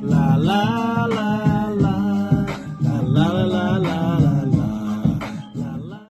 La la la la la la la la la la la.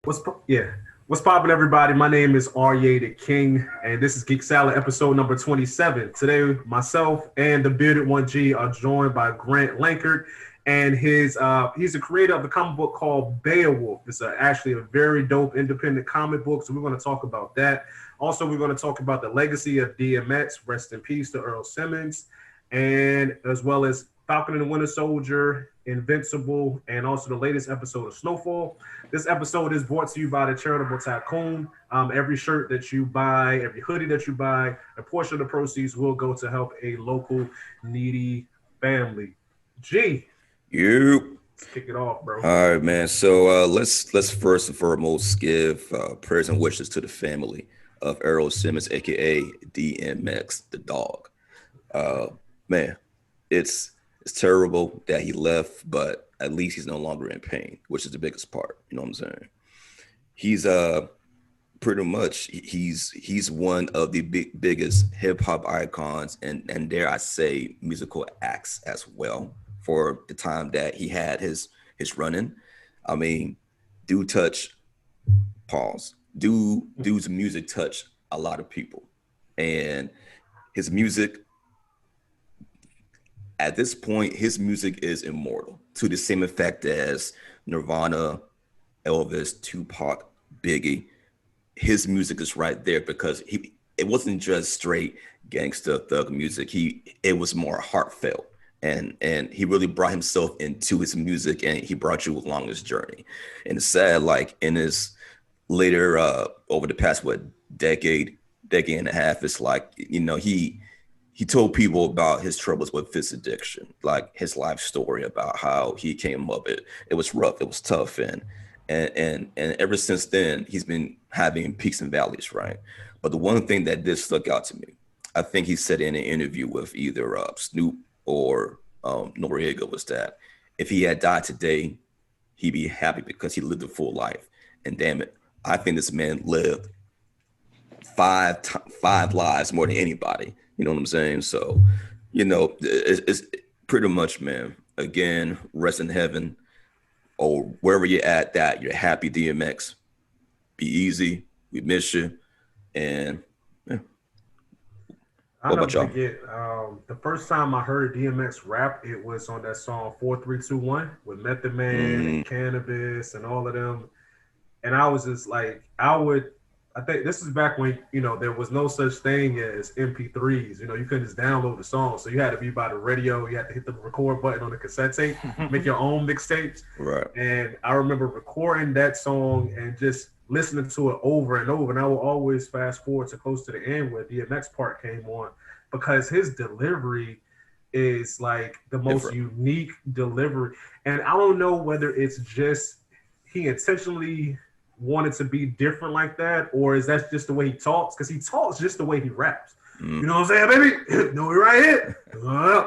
What's poppin', everybody? My name is Arye the King, and this is Geek Salad episode number 27. Today, myself and the bearded one G are joined by Grant Lankert, and he's a creator of the comic book called Beowulf. It's actually a very dope independent comic book, so we're going to talk about that. Also, we're going to talk about the legacy of DMX. Rest in peace to Earl Simmons, and as well as Falcon and the Winter Soldier, Invincible, and also the latest episode of Snowfall. This episode is brought to you by the Charitable Tycoon. Every shirt that you buy, every hoodie that you buy, a portion of the proceeds will go to help a local needy family. G, You. let's kick it off, bro. All right, man. So let's first and foremost give prayers and wishes to the family of Earl Simmons, aka DMX, the dog. Man, it's terrible that he left, but at least he's no longer in pain, which is the biggest part. You know what I'm saying? He's pretty much he's one of the biggest hip hop icons and dare I say musical acts as well for the time that he had his running. I mean, dude touch pause. Dude's music touched a lot of people. And his music at this point, his music is immortal to the same effect as Nirvana, Elvis, Tupac, Biggie. His music is right there because it wasn't just straight gangster thug music. It was more heartfelt, and he really brought himself into his music, and he brought you along his journey. And it's sad, like in his later over the past decade and a half, it's like, you know, he told people about his troubles with his addiction, like his life story about how he came up. It was rough, it was tough, and ever since then he's been having peaks and valleys, right? But the one thing that did stuck out to me, I think he said in an interview with either Snoop or Noriega, was that if he had died today, he'd be happy because he lived a full life. And damn it, I think this man lived five lives more than anybody. You know what I'm saying? So, you know, it's pretty much, man. Again, rest in heaven, or wherever you're at, that you're happy, DMX. Be easy. We miss you. And yeah. I'll What never about y'all? forget the first time I heard DMX rap, it was on that song 4321 with Method Man and Cannabis and all of them. And I was just like, I think this is back when, you know, there was no such thing as MP3s. You know, you couldn't just download the song. So you had to be by the radio. You had to hit the record button on the cassette tape, make your own mixtapes. Right. And I remember recording that song and just listening to it over and over. And I will always fast forward to close to the end where DMX part came on, because his delivery is like the most unique delivery. And I don't know whether it's just he intentionally wanted to be different like that, or is that just the way he talks? Because he talks just the way he raps. You know what I'm saying, baby? No, we're right here.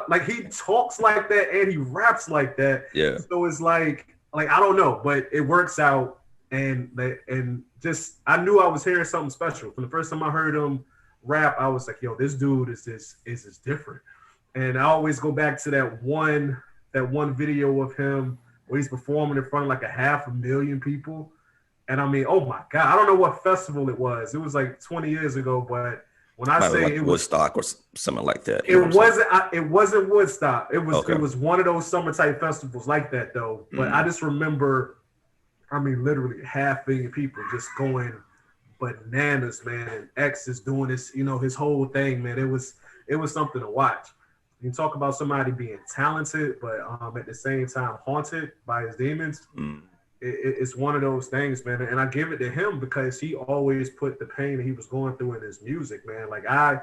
Like he talks like that and he raps like that. Yeah. So it's like I don't know, but it works out. And just I knew I was hearing something special from the first time I heard him rap. I was like, yo, this dude is different. And I always go back to that one video of him where he's performing in front of like 500,000 people. And I mean, oh my God, I don't know what festival it was. It was like 20 years ago, but when I say like it was Woodstock or something like that. It wasn't Woodstock. It was one of those summer type festivals like that though. But I just remember, I mean, literally 500,000 people just going bananas, man. And X is doing this, you know, his whole thing, man. It was something to watch. You can talk about somebody being talented, but at the same time haunted by his demons. It's one of those things, man. And I give it to him because he always put the pain that he was going through in his music, man. Like I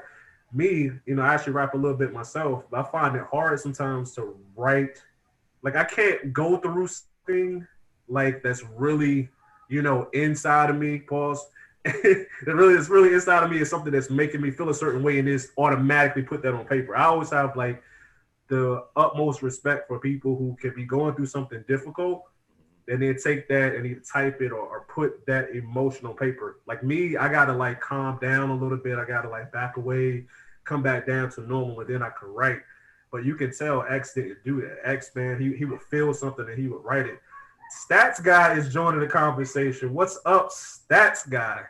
actually rap a little bit myself, but I find it hard sometimes to write. Like I can't go through something like that's really, you know, inside of me, pause. It's really inside of me is something that's making me feel a certain way and just automatically put that on paper. I always have like the utmost respect for people who can be going through something difficult and then take that and either type it or put that emotion on paper. Like me, I gotta like calm down a little bit. I gotta like back away, come back down to normal, and then I can write. but you can tell X didn't do that. X, man, he would feel something and he would write it. Stats Guy is joining the conversation. What's up, Stats Guy?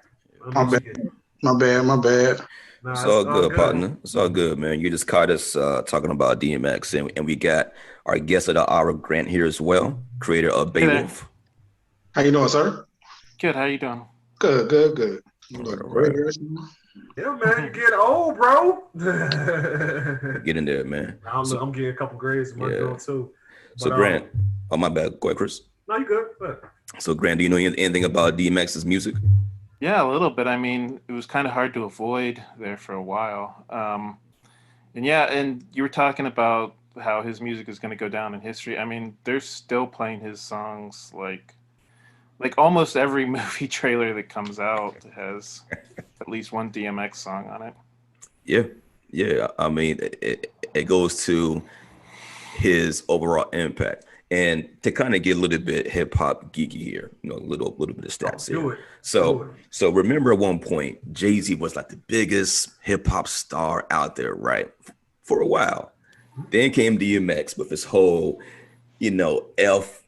My bad. Nah, It's all good, partner. It's all good, man. You just caught us talking about DMX, and we got our guest of the hour, Grant, here as well, creator of Beowulf. How you doing, sir? Good. How you doing? Good. All right. Yeah, man, you getting old, bro. Get in there, man. I'm getting a couple grades in my girl too. So Grant, oh my bad. Go ahead, Chris. No, you good. But So Grant, do you know anything about DMX's music? Yeah, a little bit. I mean, it was kind of hard to avoid there for a while. And you were talking about how his music is going to go down in history. I mean, they're still playing his songs like almost every movie trailer that comes out has at least one DMX song on it. Yeah. I mean, it goes to his overall impact. And to kind of get a little bit hip hop geeky here, a little bit of stats here. So remember at one point, Jay-Z was like the biggest hip hop star out there, right? For a while. Then came DMX with his whole, F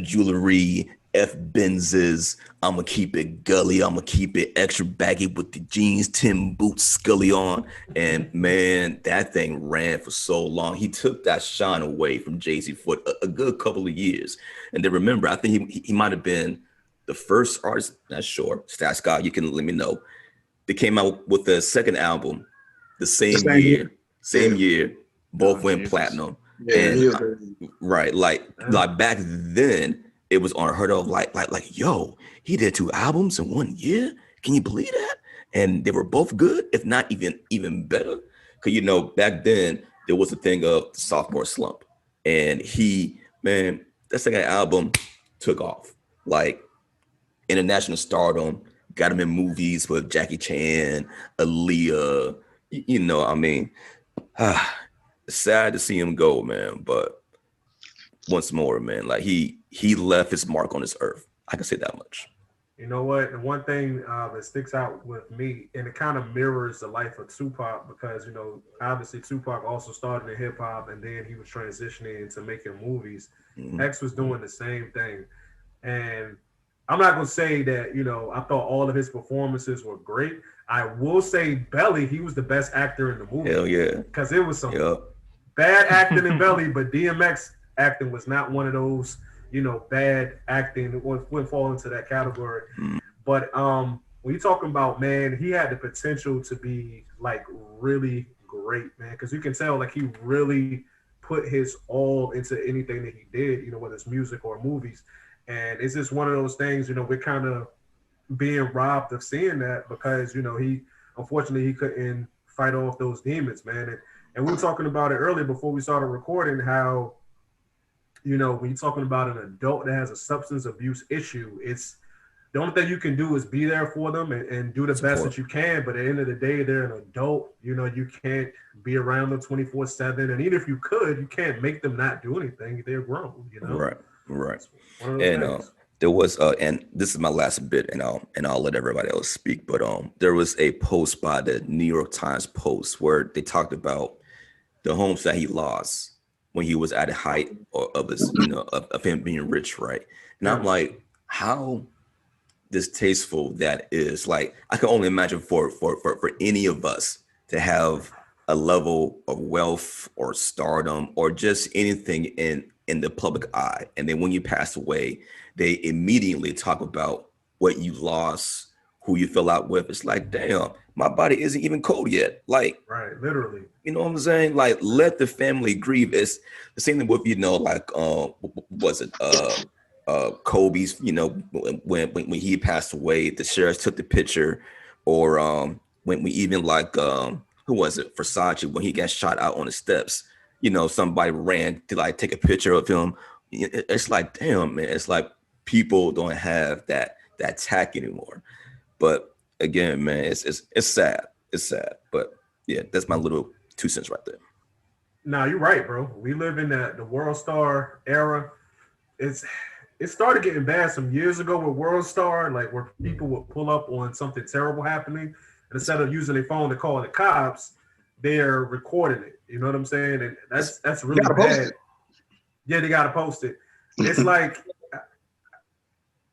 jewelry, F Benzes, I'ma keep it gully, I'ma keep it extra baggy with the jeans, Tim boots, Scully on. And man, that thing ran for so long. He took that shine away from Jay-Z for a good couple of years. And then remember, I think he might have been the first artist, not sure, Stats Guy, you can let me know. They came out with the second album the same year. Both went platinum. Right, like back then, it was unheard of. Like, yo, he did 2 albums in 1 year. Can you believe that? And they were both good, if not even better. Because back then there was a thing of the sophomore slump, and that second album took off, like international stardom, got him in movies with Jackie Chan, Aaliyah. Sad to see him go, man. But once more, man, like he left his mark on this earth. I can say that much. You know what? And one thing that sticks out with me, and it kind of mirrors the life of Tupac, because, obviously Tupac also started in hip hop and then he was transitioning into making movies. Mm-hmm. X was doing the same thing. And I'm not going to say that, I thought all of his performances were great. I will say Belly, he was the best actor in the movie. Hell yeah. Because it was some bad acting in Belly, but DMX acting was not one of those, bad acting. It wouldn't fall into that category. Mm. But when you're talking about, man, he had the potential to be like really great, man, because you can tell like he really put his all into anything that he did, whether it's music or movies. And it's just one of those things, we're kind of being robbed of seeing that because, unfortunately he couldn't fight off those demons, man. And we were talking about it earlier before we started recording, how, when you're talking about an adult that has a substance abuse issue, it's the only thing you can do is be there for them and do the best that you can. But at the end of the day, they're an adult. You can't be around them 24/7. And even if you could, you can't make them not do anything. They're grown, Right. And there was and this is my last bit, and I'll let everybody else speak. But there was a post by the New York Times Post where they talked about the homes that he lost when he was at the height of his, of him being rich, right? And I'm like, how distasteful that is. Like, I can only imagine for any of us to have a level of wealth or stardom or just anything in the public eye, and then when you pass away, they immediately talk about what you lost, who you fell out with. It's like, damn, my body isn't even cold yet. Like, right, literally. You know what I'm saying? Like, let the family grieve. It's the same thing with, like, was it Kobe's, when he passed away, the sheriffs took the picture, or when we even like who was it? Versace, when he got shot out on the steps, somebody ran to like take a picture of him. It's like, damn, man, it's like people don't have that tact anymore. But again, man, it's sad. It's sad. But yeah, that's my little 2 cents right there. No, you're right, bro. We live in the World Star era. It started getting bad some years ago with World Star, like where people would pull up on something terrible happening, and instead of using their phone to call the cops, they're recording it. You know what I'm saying? And that's You really gotta post bad. it. Yeah, they gotta post it. It's like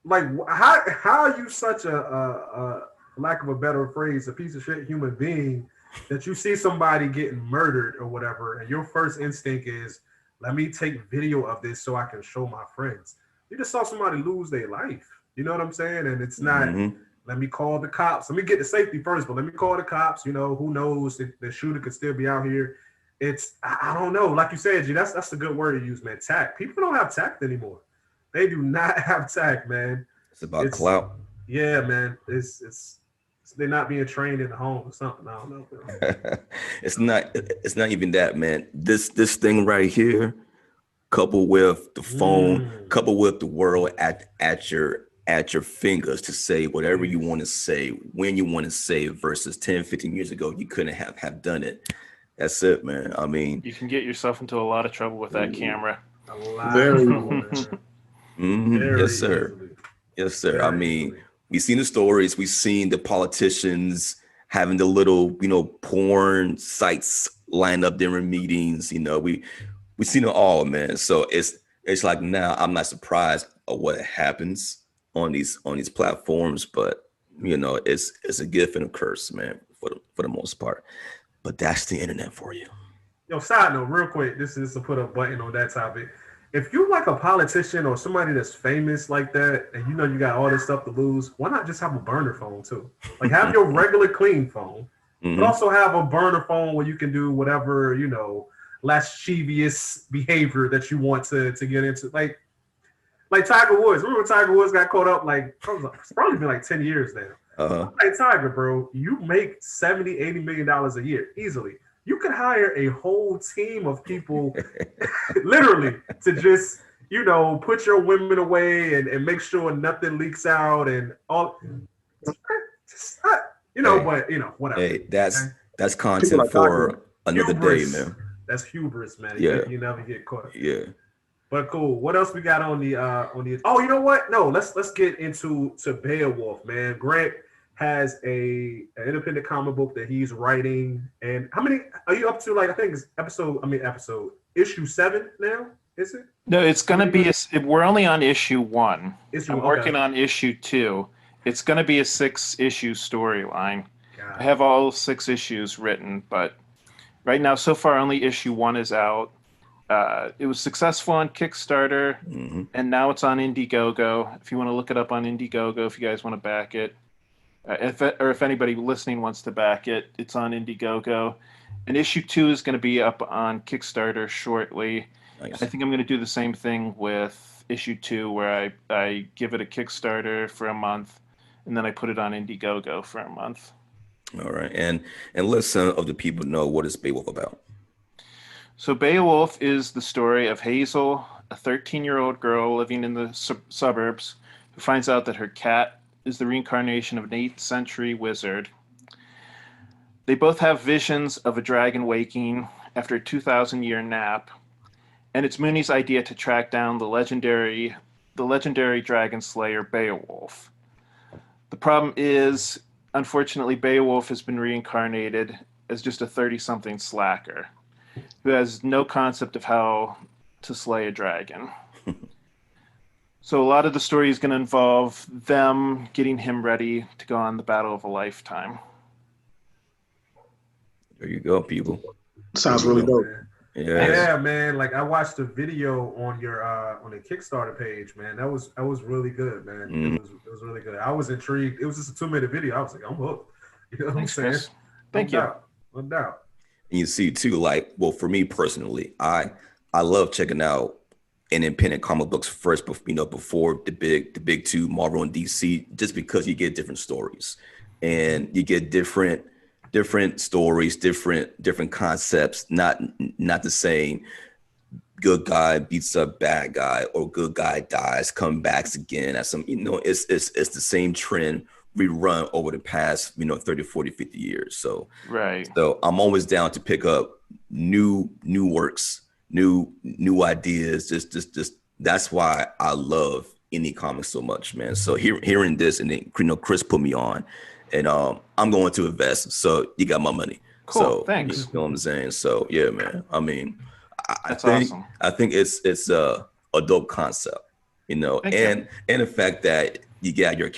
how are you such a lack of a better phrase, a piece of shit human being that you see somebody getting murdered or whatever, and your first instinct is, let me take video of this so I can show my friends. You just saw somebody lose their life. You know what I'm saying? And it's not, let me call the cops. Let me get the safety first, but let me call the cops. You know, who knows if the shooter could still be out here. It's, I don't know. Like you said, G, that's a good word to use, man. Tact. People don't have tact anymore. They do not have tact, man. It's about clout. Yeah, man. It's they're not being trained in the home or something. I don't know. It's not even that, man. This thing right here, coupled with the phone, coupled with the world at your fingers to say whatever you want to say, when you want to say it, versus 10, 15 years ago, you couldn't have done it. That's it, man. I mean, You can get yourself into a lot of trouble with that camera. A lot Very of trouble, man. Very yes, sir. easily. Yes, sir. Very I mean, easily. we've seen the stories. We've seen the politicians having the little, porn sites lined up during meetings. We've seen it all, man. So it's like now I'm not surprised at what happens on these platforms, but it's a gift and a curse, man, for the most part. But that's the internet for you. Yo, side note, real quick. This is to put a button on that topic. If you're like a politician or somebody that's famous like that, and you got all this stuff to lose, why not just have a burner phone too? Like have your regular clean phone, but also have a burner phone where you can do whatever, lascivious behavior that you want to get into. Like Tiger Woods. Remember when Tiger Woods got caught up? It's probably been like 10 years now. Hey, Tiger, bro, you make $70-80 million a year easily. You could hire a whole team of people literally to just, put your women away and make sure nothing leaks out and all. Whatever. Hey, that's People content like for another day, Hubris. man. That's hubris, man. Yeah. You never get caught. Yeah. But cool. What else we got on the Oh, you know what? No, let's get into Beowulf, man. Grant has an independent comic book that he's writing. And how many are you up to? Like, I think it's issue 7 now, is it? No, it's going to be, we're only on issue 1. I'm working okay. on issue 2. It's going to be a 6-issue storyline. God. I have all 6 issues written, but right now, so far, only issue 1 is out. It was successful on Kickstarter, and now it's on Indiegogo. If you want to look it up on Indiegogo, if you guys want to back it, if anybody listening wants to back it, it's on Indiegogo. And issue 2 is going to be up on Kickstarter shortly. Nice. I think I'm going to do the same thing with issue 2, where I give it a Kickstarter for a month, and then I put it on Indiegogo for a month. All right. And let some of the people know what is Beowulf about. So Beowulf is the story of Hazel, a 13-year-old girl living in the suburbs, who finds out that her cat is the reincarnation of an 8th century wizard. They both have visions of a dragon waking after a 2,000-year nap, and it's Mooney's idea to track down the legendary dragon slayer Beowulf. The problem is, unfortunately, Beowulf has been reincarnated as just a 30-something slacker who has no concept of how to slay a dragon. So a lot of the story is going to involve them getting him ready to go on the battle of a lifetime. There you go, people. Sounds really dope. Yeah, man. Like I watched the video on your on the Kickstarter page, man. That was really good, man. It was really good. I was intrigued. It was just a 2-minute video. I was like, I'm hooked. You know what Thanks, I'm saying? Chris. Thank you. No doubt. And you see too, like, well, for me personally, I love checking out independent comic books first, before the big two, Marvel and DC, just because you get different stories and you get different stories, different concepts, not the same. Good guy beats up bad guy, or good guy dies, come back again. That's it's the same trend rerun over the past 30, 40, 50 years. So I'm always down to pick up new works, new ideas. Just that's why I love indie comics so much, man. So hearing this, and then Chris put me on, and I'm going to invest. So you got my money. Cool. So Thanks. you know what I'm saying? So yeah, man. I mean, That's think awesome. I think it's a dope concept, you know, Thank you. and the fact that you got your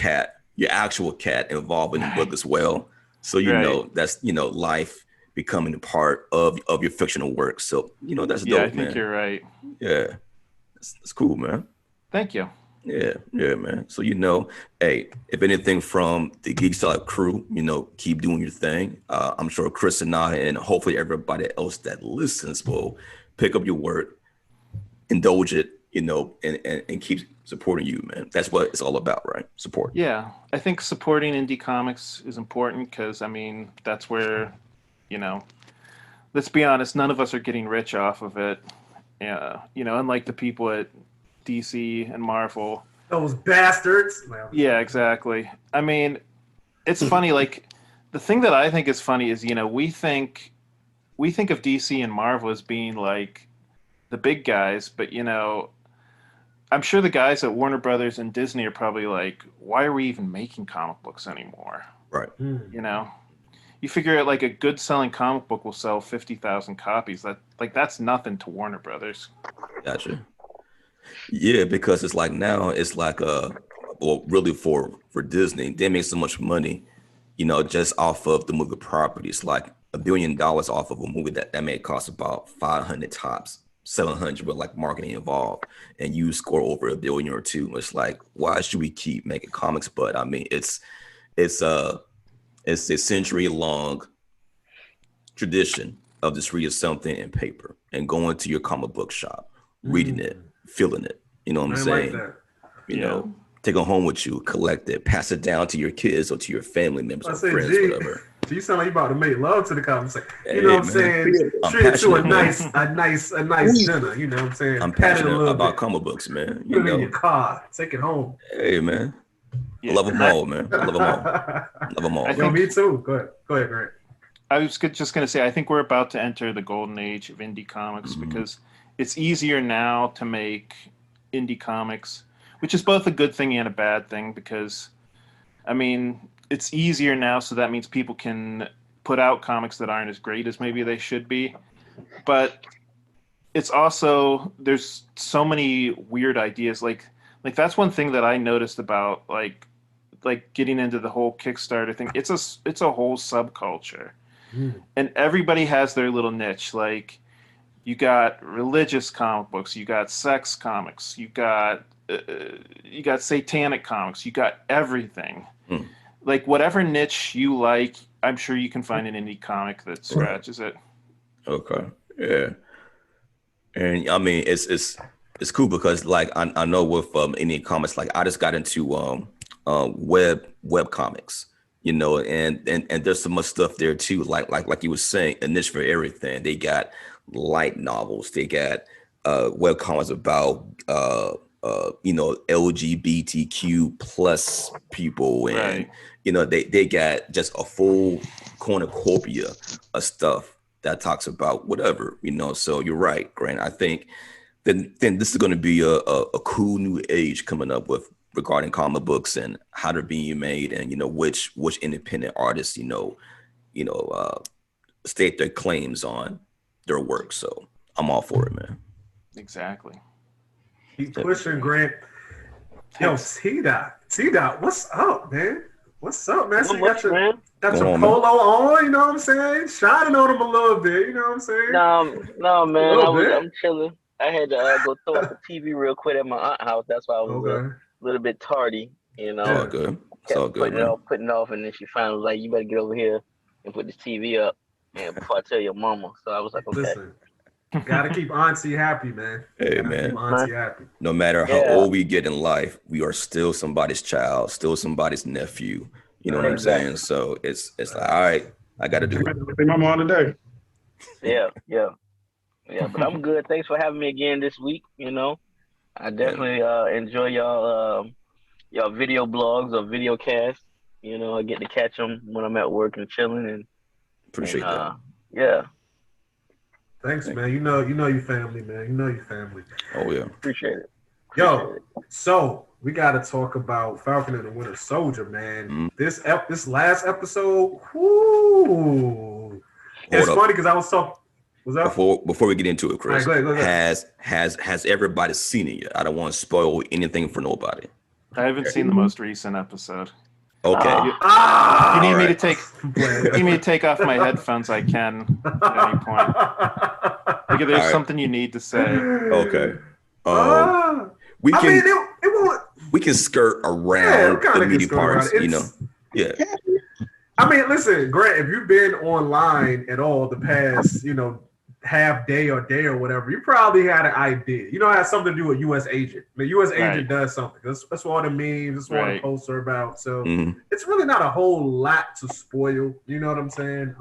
actual cat involved in the book as well. So you know that's life becoming a part of your fictional work. So that's Yeah, dope, I think man. you're right. Yeah, it's cool, man. Thank you. Yeah, man. So hey, if anything from the Geek Style crew, keep doing your thing. I'm sure Chris and I, and hopefully everybody else that listens, will pick up your work, indulge it, and keep supporting you, man. That's what it's all about, right? Support. Yeah, I think supporting indie comics is important because, I mean, that's where, let's be honest, none of us are getting rich off of it. Yeah, unlike the people at DC and Marvel. Those bastards. Well, Yeah, exactly. I mean, it's funny. Like, the thing that I think is funny is, we think of DC and Marvel as being like the big guys, but I'm sure the guys at Warner Brothers and Disney are probably like, why are we even making comic books anymore? Right. You figure out like a good selling comic book will sell 50,000 copies. That's nothing to Warner Brothers. Gotcha. Yeah, because it's like now it's like well, really for Disney, they make so much money, just off of the movie properties, like $1 billion off of a movie that may cost about 500 tops, 700 with like marketing involved, and you score over $1 billion or two. It's like, why should we keep making comics? But I mean, it's a century long tradition of just reading something in paper and going to your comic book shop, reading it, feeling it. You know what I'm saying? Like that. You know, take it home with you, collect it, pass it down to your kids or to your family members or say, friends, G, whatever. You sound like you about to make love to the comics. Like, Hey, what I'm man. saying? I'm Treat it to a passionate, nice dinner. You know what I'm saying? I'm Pat it a passionate little about bit. comic books, man. Put You it in your know, car. Take it home. hey, man. Yeah. I love them all, man. I love them all. Love them all. I Yo, think- me too. Go ahead, Grant. I was just going to say, I think we're about to enter the golden age of indie comics because it's easier now to make indie comics, which is both a good thing and a bad thing because, I mean, it's easier now, so that means people can put out comics that aren't as great as maybe they should be. But it's also, there's so many weird ideas. Like that's one thing that I noticed about like getting into the whole Kickstarter thing. It's a whole subculture. And everybody has their little niche. Like you got religious comic books, you got sex comics, you got satanic comics, you got everything. Like whatever niche you like, I'm sure you can find an indie comic that scratches it. Okay. Yeah. And I mean, it's cool because like I know with indie comics, like I just got into web comics. And there's so much stuff there too. Like you were saying, a niche for everything. They got light novels. They got web comics about LGBTQ plus people, and Right. they got just a full cornucopia of stuff that talks about whatever. So you're right, Grant. I think then this is going to be a cool new age coming up with regarding comic books and how they're being made, and which independent artists state their claims on their work. So I'm all for it, man. Exactly. Keep pushing, Grant. Yo, T-Dot, what's up, man? What's up, man? So you got your polo on, you know what I'm saying? Shining on him a little bit, you know what I'm saying? No, man. I'm chilling. I had to go throw up the TV real quick at my aunt's house. That's why I was a little bit tardy, It's all good. It's all good, man. Putting it off, and then she finally was like, "You better get over here and put this TV up, and before I tell your mama." So I was like, "Okay." Listen, gotta keep Auntie happy, man. Hey, man. Keep Auntie happy. No matter how old we get in life, we are still somebody's child, still somebody's nephew. You know what I'm saying? So it's like, all right, I got to do it. Say my mom today. Yeah. But I'm good. Thanks for having me again this week. I definitely enjoy y'all video blogs or video casts. I get to catch them when I'm at work and chilling. And appreciate that. Yeah. Thanks, man. You know your family, man. You know your family. Oh yeah. Appreciate it. So we got to talk about Falcon and the Winter Soldier, man. This last episode, whoo, It's up. funny because I was talking. Was that Before we get into it, Chris, All right, go ahead. has everybody seen it yet? I don't want to spoil anything for nobody. I haven't seen the most recent episode. Okay. If you need me to right. take, if you need me to take off my headphones, I can at any point. Like if there's Alright. something you need to say. Okay. We I can mean, it won't. we can skirt Yeah, around we kinda the can meaty skirt around parts, it. you know. Yeah. I mean, listen, Grant, if you've been online at all the past, half day or whatever, you probably had an idea. You know, it has something to do with U.S. agent. The U.S. agent Right. does something. That's what all the memes, that's what all the Right. posts are about. So Mhm. it's really not a whole lot to spoil. You know what I'm saying?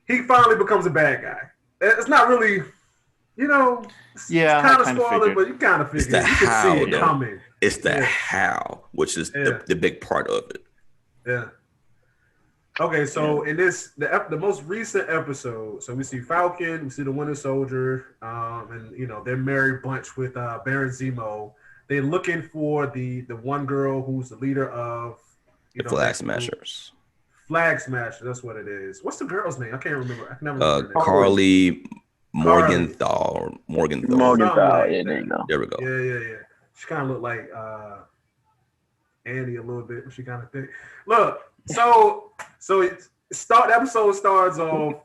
He finally becomes a bad guy. It's not really, it's Yeah, kind I of kinda spoiler, figured. but you kind of It's figure the you can how, see it though. coming. It's the Yeah. how, which is Yeah. the big part of it. Yeah. Okay, so in the most recent episode, so we see Falcon, we see the Winter Soldier, and they're married bunch with Baron Zemo. They're looking for the one girl who's the leader of The Flag that group. Smashers. Flag Smasher, that's what it is. What's the girl's name? I can't remember. I can never remember her name. Carly Carly. Morgenthau. Morgenthau, Something like yeah, there that. you go. There we go. Yeah. She kind of looked like Annie a little bit, but she kind of thick. Look, so the episode starts off,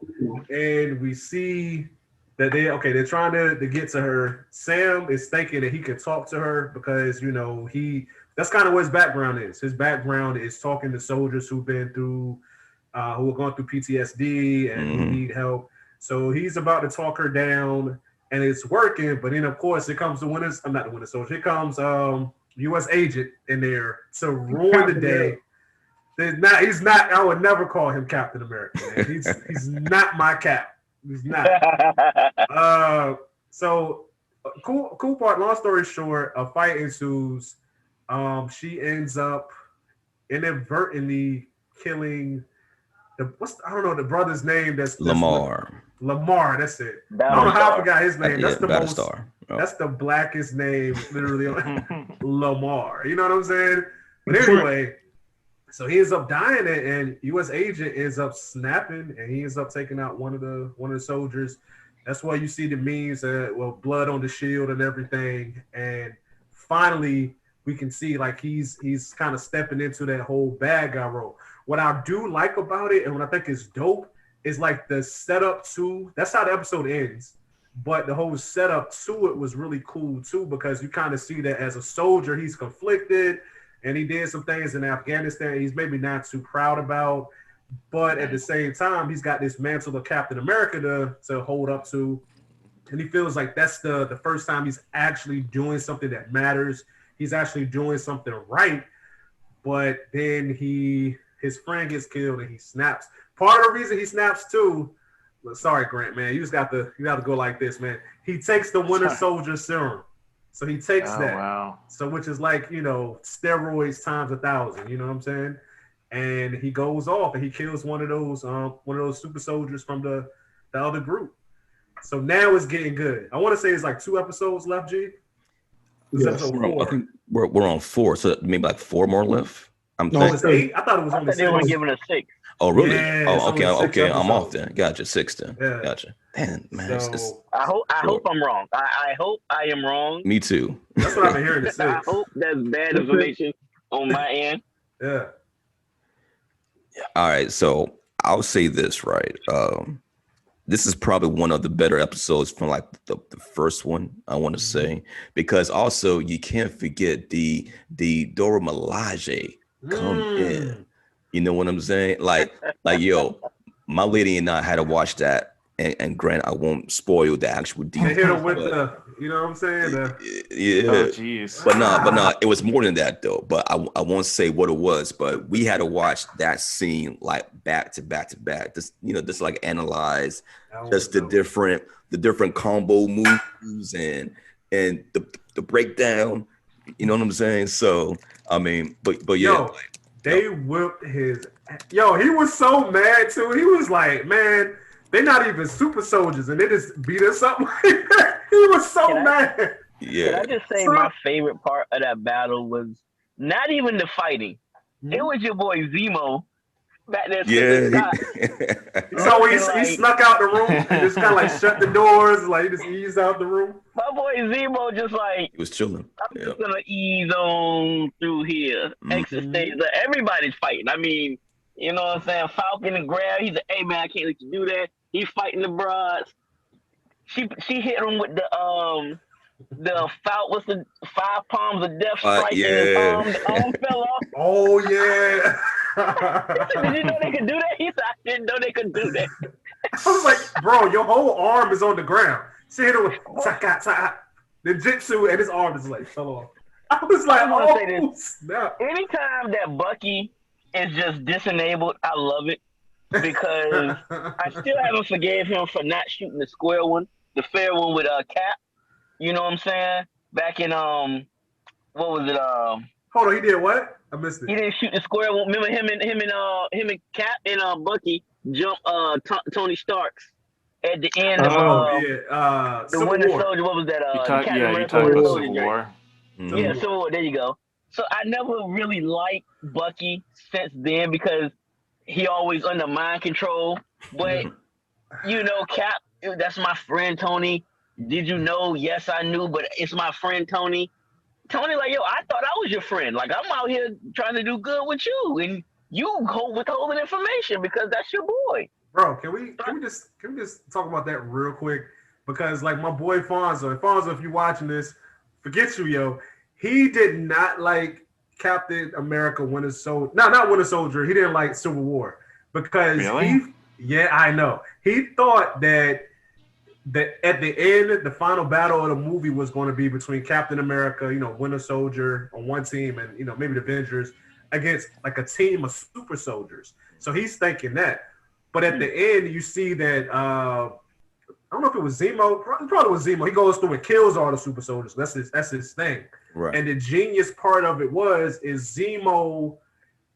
and we see that they're trying to get to her. Sam is thinking that he can talk to her because that's kind of what his background is. His background is talking to soldiers who've been through, who are going through PTSD and who need help. So he's about to talk her down, and it's working. But then, of course, it comes I'm not the Winter Soldier. Here comes U.S. agent in there to ruin the day. He's not. I would never call him Captain America. Man. He's not my cap. He's not. So cool part. Long story short, a fight ensues. She ends up inadvertently killing the brother's name. That's Lamar. Lamar. That's it. I don't know how I forgot his name. That's the most. Battlestar. Oh. That's the blackest name, literally. Lamar. You know what I'm saying? But anyway, so he ends up dying, and U.S. agent ends up snapping, and he ends up taking out one of the soldiers. That's why you see the memes, blood on the shield and everything. And finally, we can see like he's kind of stepping into that whole bad guy role. What I do like about it, and what I think is dope, is like the setup to. That's how the episode ends. But the whole setup to it was really cool too, because you kind of see that as a soldier, he's conflicted, and he did some things in Afghanistan he's maybe not too proud about. But at the same time, he's got this mantle of Captain America to hold up to. And he feels like that's the first time he's actually doing something that matters. He's actually doing something right. But then his friend gets killed and he snaps. Part of the reason he snaps too, sorry, Grant, man, you got to go like this, man. He takes the Winter Soldier serum. So he takes that. Wow. So which is like, steroids times 1,000, you know what I'm saying? And he goes off and he kills one of those super soldiers from the other group. So now it's getting good. I want to say it's like 2 episodes left, G. This is episode 4. I think we're on 4, so maybe like 4 more left. It's 8. I thought it was only 6. They were giving us 6. Oh, really? Yeah, oh, it's only 6 okay. I'm off episodes. then. Gotcha. 6 then. Yeah. Gotcha. Man, it's So I hope I'm wrong. I hope I am wrong. me too. that's what I've been hearing. It's I 6. hope that's bad information on my end. Yeah. All right, so I'll say this, right? This is probably one of the better episodes from like the first one, I want to say, because also you can't forget the Dora Milaje come in. You know what I'm saying? Like yo, my lady and I had to watch that, and Grant, I won't spoil the actual They hit details. him with but- you know what I'm saying? yeah. Oh, jeez. But no, it was more than that though. But I won't say what it was. But we had to watch that scene like back to back to back. Just like analyze just the different combo moves and the breakdown. You know what I'm saying? So I mean, but yeah. Yo, they whipped his. Yo, he was so mad too. He was like, man, they're not even super soldiers, and they just beat us up. He was so mad. Can I just say my favorite part of that battle was not even the fighting. It was your boy Zemo back there. Yeah. So he snuck out the room and just kind of like shut the doors, like he just eased out the room. My boy Zemo just like, He was chilling. I'm just gonna ease on through here. Exit stage. Everybody's fighting. I mean, you know what I'm saying? Falcon and Grab. He's like, hey man, I can't let you do that. He's fighting the broads. She hit him with what's the 5 palms of death strike in his arm. The arm fell off. Oh yeah. Did you know they could do that? He said, I didn't know they could do that. I was like, bro, your whole arm is on the ground. She hit him with the jitsu, and his arm is like fell off. I was like, oh snap. Anytime that Bucky is just disenabled, I love it because I still haven't forgave him for not shooting the square one, the fair one with Cap. You know what I'm saying? Back in what was it? Hold on, he did what? I missed it. He didn't shoot the square one. Remember him and Cap and Bucky jump Tony Stark's at the end of the Winter Soldier. What was that? You talking about Civil War? Mm-hmm. Yeah, Civil War. There you go. So I never really liked Bucky since then because he always under mind control. But you know, Cap, that's my friend Tony. Did you know? Yes, I knew, but it's my friend Tony. Tony, like, yo, I thought I was your friend. Like, I'm out here trying to do good with you, and you withholding information because that's your boy. Bro, can we just talk about that real quick? Because like my boy Fonzo, if you're watching this, forget you, yo. He did not like Captain America Winter Soldier. No, not Winter Soldier. He didn't like Civil War because yeah, I know. He thought that at the end, the final battle of the movie was going to be between Captain America, you know, Winter Soldier on one team, and you know maybe the Avengers against like a team of super soldiers. So he's thinking that. But at the end, you see that I don't know if it was Zemo. Probably was Zemo. He goes through and kills all the super soldiers. That's his thing. Right. And the genius part of it is Zemo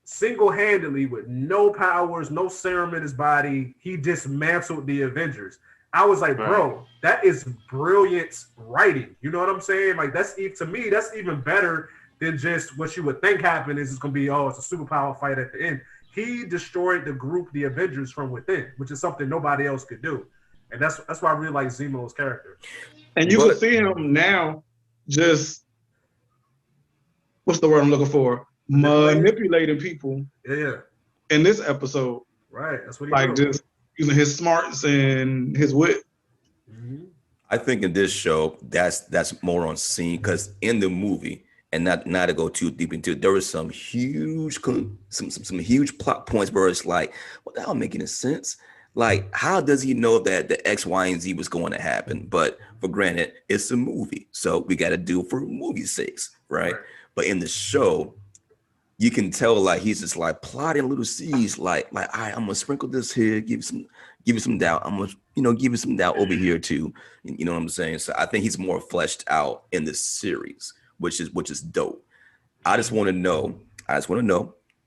single-handedly with no powers, no serum in his body, he dismantled the Avengers. I was like, bro, that is brilliant writing. You know what I'm saying? Like to me, that's even better than just what you would think happened is it's gonna be, it's a superpower fight at the end. He destroyed the group, the Avengers, from within, which is something nobody else could do. And that's why I really like Zemo's character. And you can see him now just, what's the word I'm looking for? Manipulating people. Yeah. In this episode. Right. That's what he like does. Just using his smarts and his wit. Mm-hmm. I think in this show, that's more on scene because in the movie, and not to go too deep into it, there was some huge plot points where it's like, what the hell making sense? Like, how does he know that the X, Y, and Z was going to happen? But for granted, it's a movie, so we got to do it for movie's sakes, right? But in the show, you can tell like he's just like plotting little seeds, like all right, I'm gonna sprinkle this here, give you some doubt. I'm gonna give you some doubt over here too. You know what I'm saying? So I think he's more fleshed out in this series, which is dope. I just want to know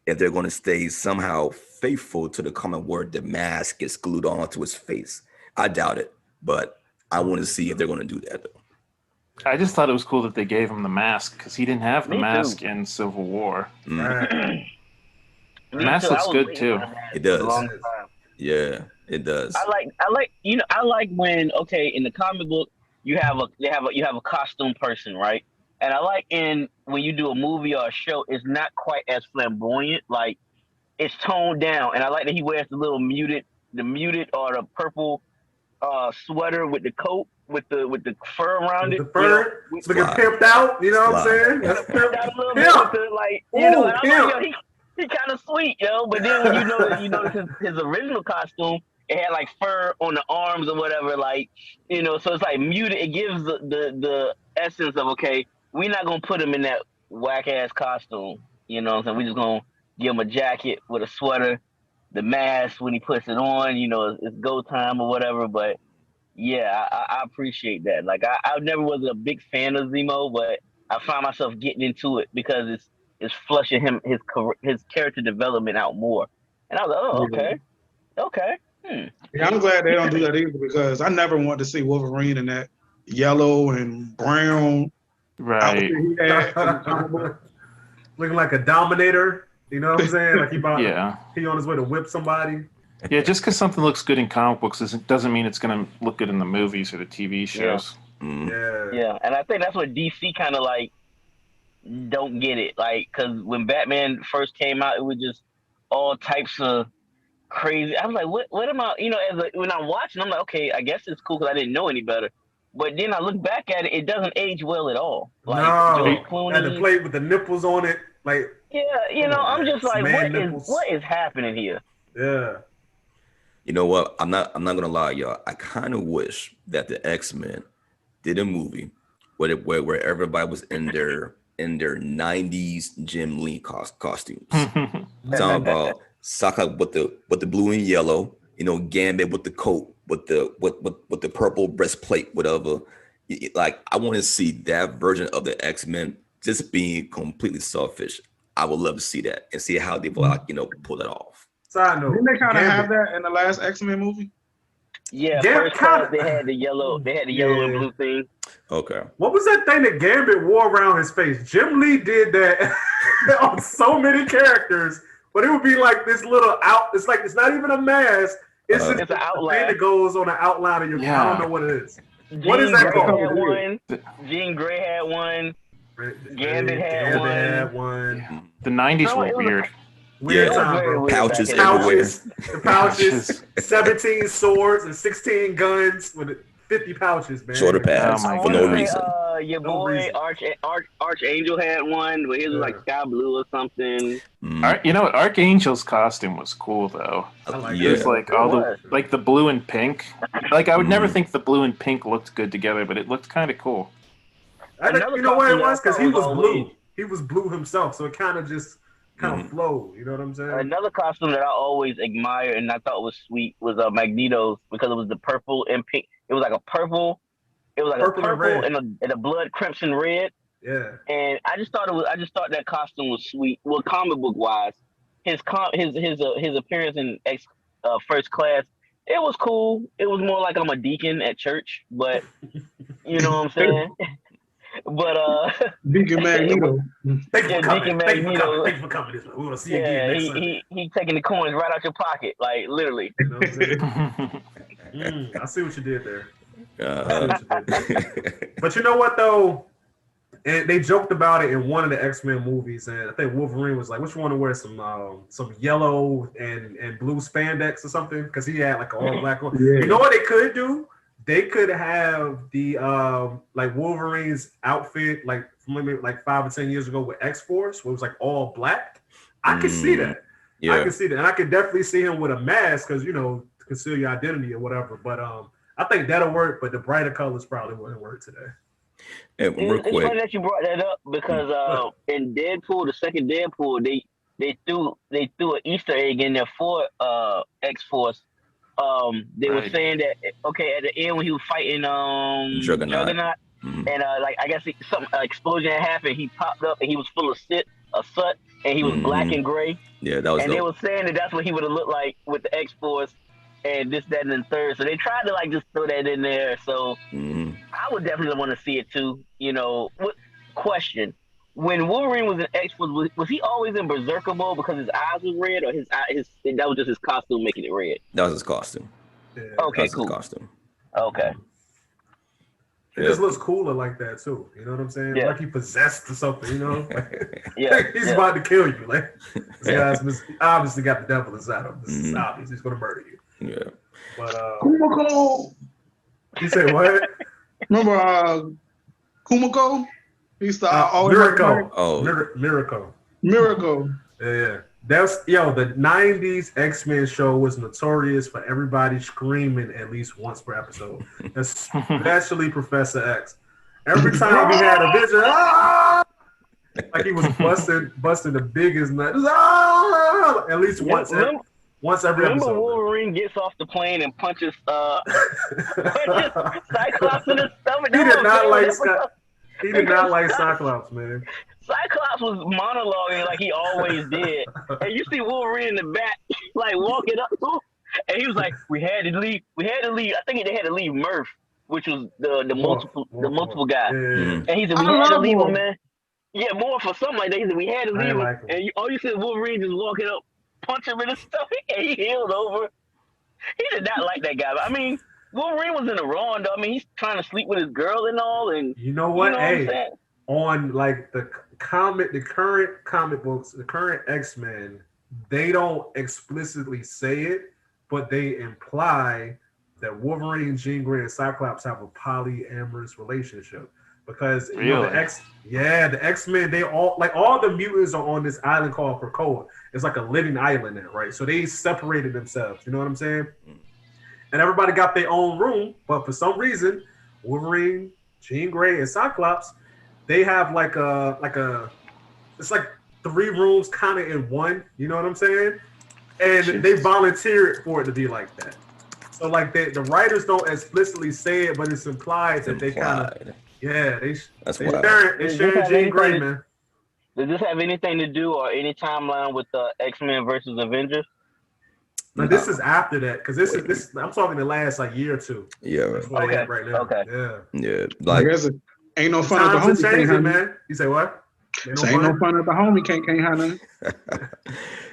if they're going to stay somehow faithful to the common word, the mask gets glued onto his face. I doubt it, but I want to see if they're going to do that though. I just thought it was cool that they gave him the mask because he didn't have the mask in Civil War. Mm. The mask looks good too. It does. Yeah, it does. I like when in the comic book you have a costume person, right? And I like when you do a movie or a show, it's not quite as flamboyant. Like it's toned down, and I like that he wears the muted or the purple sweater with the coat with the fur around it. The fur, looking pimped out. You know what I'm saying? That's pimped out a little bit. And I'm like, he kind of sweet, yo. But then when you notice his original costume, it had like fur on the arms or whatever, like so it's like muted. It gives the essence of we're not gonna put him in that whack ass costume. You know what I'm saying? We're just gonna give him a jacket with a sweater, the mask when he puts it on. It's go time or whatever. But yeah, I appreciate that. Like I never was a big fan of Zemo, but I found myself getting into it because it's flushing his character development out more. And I was like, okay. Yeah, I'm glad they don't do that either because I never wanted to see Wolverine in that yellow and brown. Right. Looking like a Dominator. You know what I'm saying? Like Yeah. he on his way to whip somebody. Yeah, just because something looks good in comic books doesn't mean it's going to look good in the movies or the TV shows. Yeah, and I think that's what DC kind of like don't get it. Like, because when Batman first came out, it was just all types of crazy. I was like, what am I? You know, when I'm watching, I'm like, okay, I guess it's cool because I didn't know any better. But then I look back at it, it doesn't age well at all. Like George Clooney, and the plate with the nipples on it, like yeah, you know, I'm just like, nipples. what is happening here? Yeah. You know what? I'm not gonna lie, y'all. I kind of wish that the X-Men did a movie where everybody was in their 90s Jim Lee costumes. Talking about Saka with the blue and yellow, you know, Gambit with the coat, with the purple breastplate, whatever. Like, I want to see that version of the X-Men just being completely selfish. I would love to see that and see how they will, like, you know, pull that off. Side note, didn't they kind of have that in the last X-Men movie? Yeah, first class, they had the yellow and blue thing. Okay. What was that thing that Gambit wore around his face? Jim Lee did that on so many characters, but it would be like this little out. It's like it's not even a mask. It's just it's an outline thing that goes on the outline of your. Yeah. I don't know what it is. What is that called? Jean Grey had one. Gambit had one. The 90s were weird. Weird time, bro. Pouches everywhere. The pouches. 17 swords and 16 guns with 50 pouches, man. Shoulder pads for no reason. Your boy Archangel had one, but his was like sky blue or something. You know what? Archangel's costume was cool though. It was like like the blue and pink. Like I would never think the blue and pink looked good together, but it looked kind of cool. You know what it was? Because he was blue. He was blue himself, so it kind of just flowed. You know what I'm saying? Another costume that I always admired and I thought was sweet was Magneto's, because it was the purple and pink. It was like a purple. It was like purple and a blood crimson red. Yeah. And I just thought that costume was sweet. Well, comic book wise, his appearance in First Class, it was cool. It was more like I'm a deacon at church, but you know what I'm saying. But Deacon Magneto. Deacon Magneto. Thanks for coming. We will see you again next Sunday. He taking the coins right out your pocket, like literally. You know what I'm saying? I see what you did there. But you know what though? And they joked about it in one of the X-Men movies, and I think Wolverine was like, "Which one to wear some yellow and blue spandex or something?" Because he had like an all black one. Yeah. You know what they could do? They could have the like Wolverine's outfit like from maybe like 5 or 10 years ago with X-Force, where it was like all black. I could see that. Yeah. I can see that, and I could definitely see him with a mask because, you know, to conceal your identity or whatever. But I think that'll work. But the brighter colors probably wouldn't work today. And real quick, it's funny that you brought that up because in Deadpool, the second Deadpool, they threw an Easter egg in there for X-Force. They were saying that at the end when he was fighting Juggernaut, and like I guess some explosion had happened. He popped up and he was full of soot, and he was black and gray. Yeah, that was. And they were saying that's what he would have looked like with the X-Force and this, that, and the third. So they tried to like just throw that in there. So I would definitely want to see it too. You know, question. When Wolverine was in X-Force, was he always in Berserker mode because his eyes was red, or that was just his costume making it red? That was his costume. Yeah. Okay, cool. His costume. Okay. It just looks cooler like that too. You know what I'm saying? Yeah. Like he possessed or something. You know? Like, yeah. He's about to kill you. Like this guy's obviously got the devil inside him. This is obvious. He's gonna murder you. Yeah. But Kumiko. You say what? Remember Kumiko? He used to always Miracle. Miracle. Yeah. That's the 90s X-Men show was notorious for everybody screaming at least once per episode. Especially Professor X. Every time he had a vision, like he was busting the biggest nut. At least once every episode. Remember Wolverine gets off the plane and punches Cyclops in the stomach? He did not like Cyclops, man. Cyclops was monologuing like he always did. And you see Wolverine in the back, like walking up to him. And he was like, we had to leave. I think they had to leave Murph, which was the multiple guy. Yeah. And he said, we had to leave him, man. Yeah, more for something like that. We had his I ain't evil, like him. and all you see is Wolverine just walking up, punch him in the stomach, and he healed over. He did not like that guy. But, I mean, Wolverine was in the wrong, though. I mean, he's trying to sleep with his girl and all, and You know you what? know what I'm Hey, saying? on like the current comic books, the current X-Men, they don't explicitly say it, but they imply that Wolverine, Jean Grey, and Cyclops have a polyamorous relationship. Because you know Really? the X-Men, they all the mutants are on this island called Krakoa. It's like a living island there, right? So they separated themselves. You know what I'm saying? And everybody got their own room, but for some reason, Wolverine, Jean Grey, and Cyclops, they have it's like 3 rooms kind of in one. You know what I'm saying? And they Jesus. volunteered for it to be like that. So like the writers don't explicitly say it, but it's implied It's that they kind of implied. That's they wild. sharing Jean Grey, man. Does this have anything to do or any timeline with the X-Men versus Avengers? Now this is after that because this I'm talking the last like year or two. Yeah, That's where they at right now. Okay. Yeah. yeah. I Like guess it ain't no fun at the Times are homie. Can't changing, have nothing. man. You say what? Ain't Ain't no fun at the homie. Can't have nothing.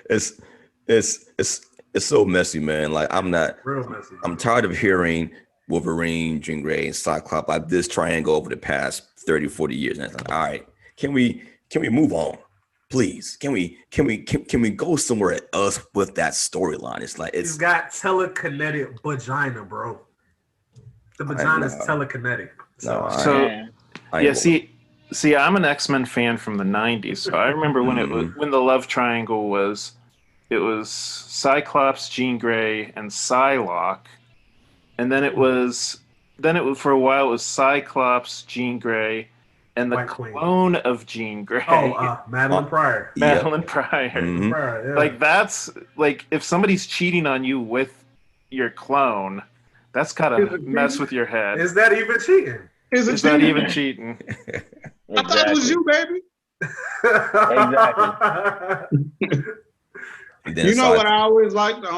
it's so messy, man. Like real messy. I'm tired of hearing Wolverine, Jean Grey, and Cyclops like this triangle over the past 30, 40 years. And it's like, all right, can we move on? Please. Can we go somewhere else with that storyline? It's like He's got telekinetic vagina, bro. The vagina is telekinetic. No, So I yeah, ain't see, I'm an X-Men fan from the '90s, so I remember when when the love triangle was, it was Cyclops, Jean Grey, and Psylocke, and then it was for a while it was Cyclops, Jean Grey, and the White Queen. clone of Jean Grey, Madeline Pryor. Madeline Pryor. Mhm. Pryor, yeah. Like that's like if somebody's cheating on you with your clone, that's gotta mess with your head. Is that even cheating? Is that even cheating? I thought it was you, baby. And then You it's know like, what I always liked? I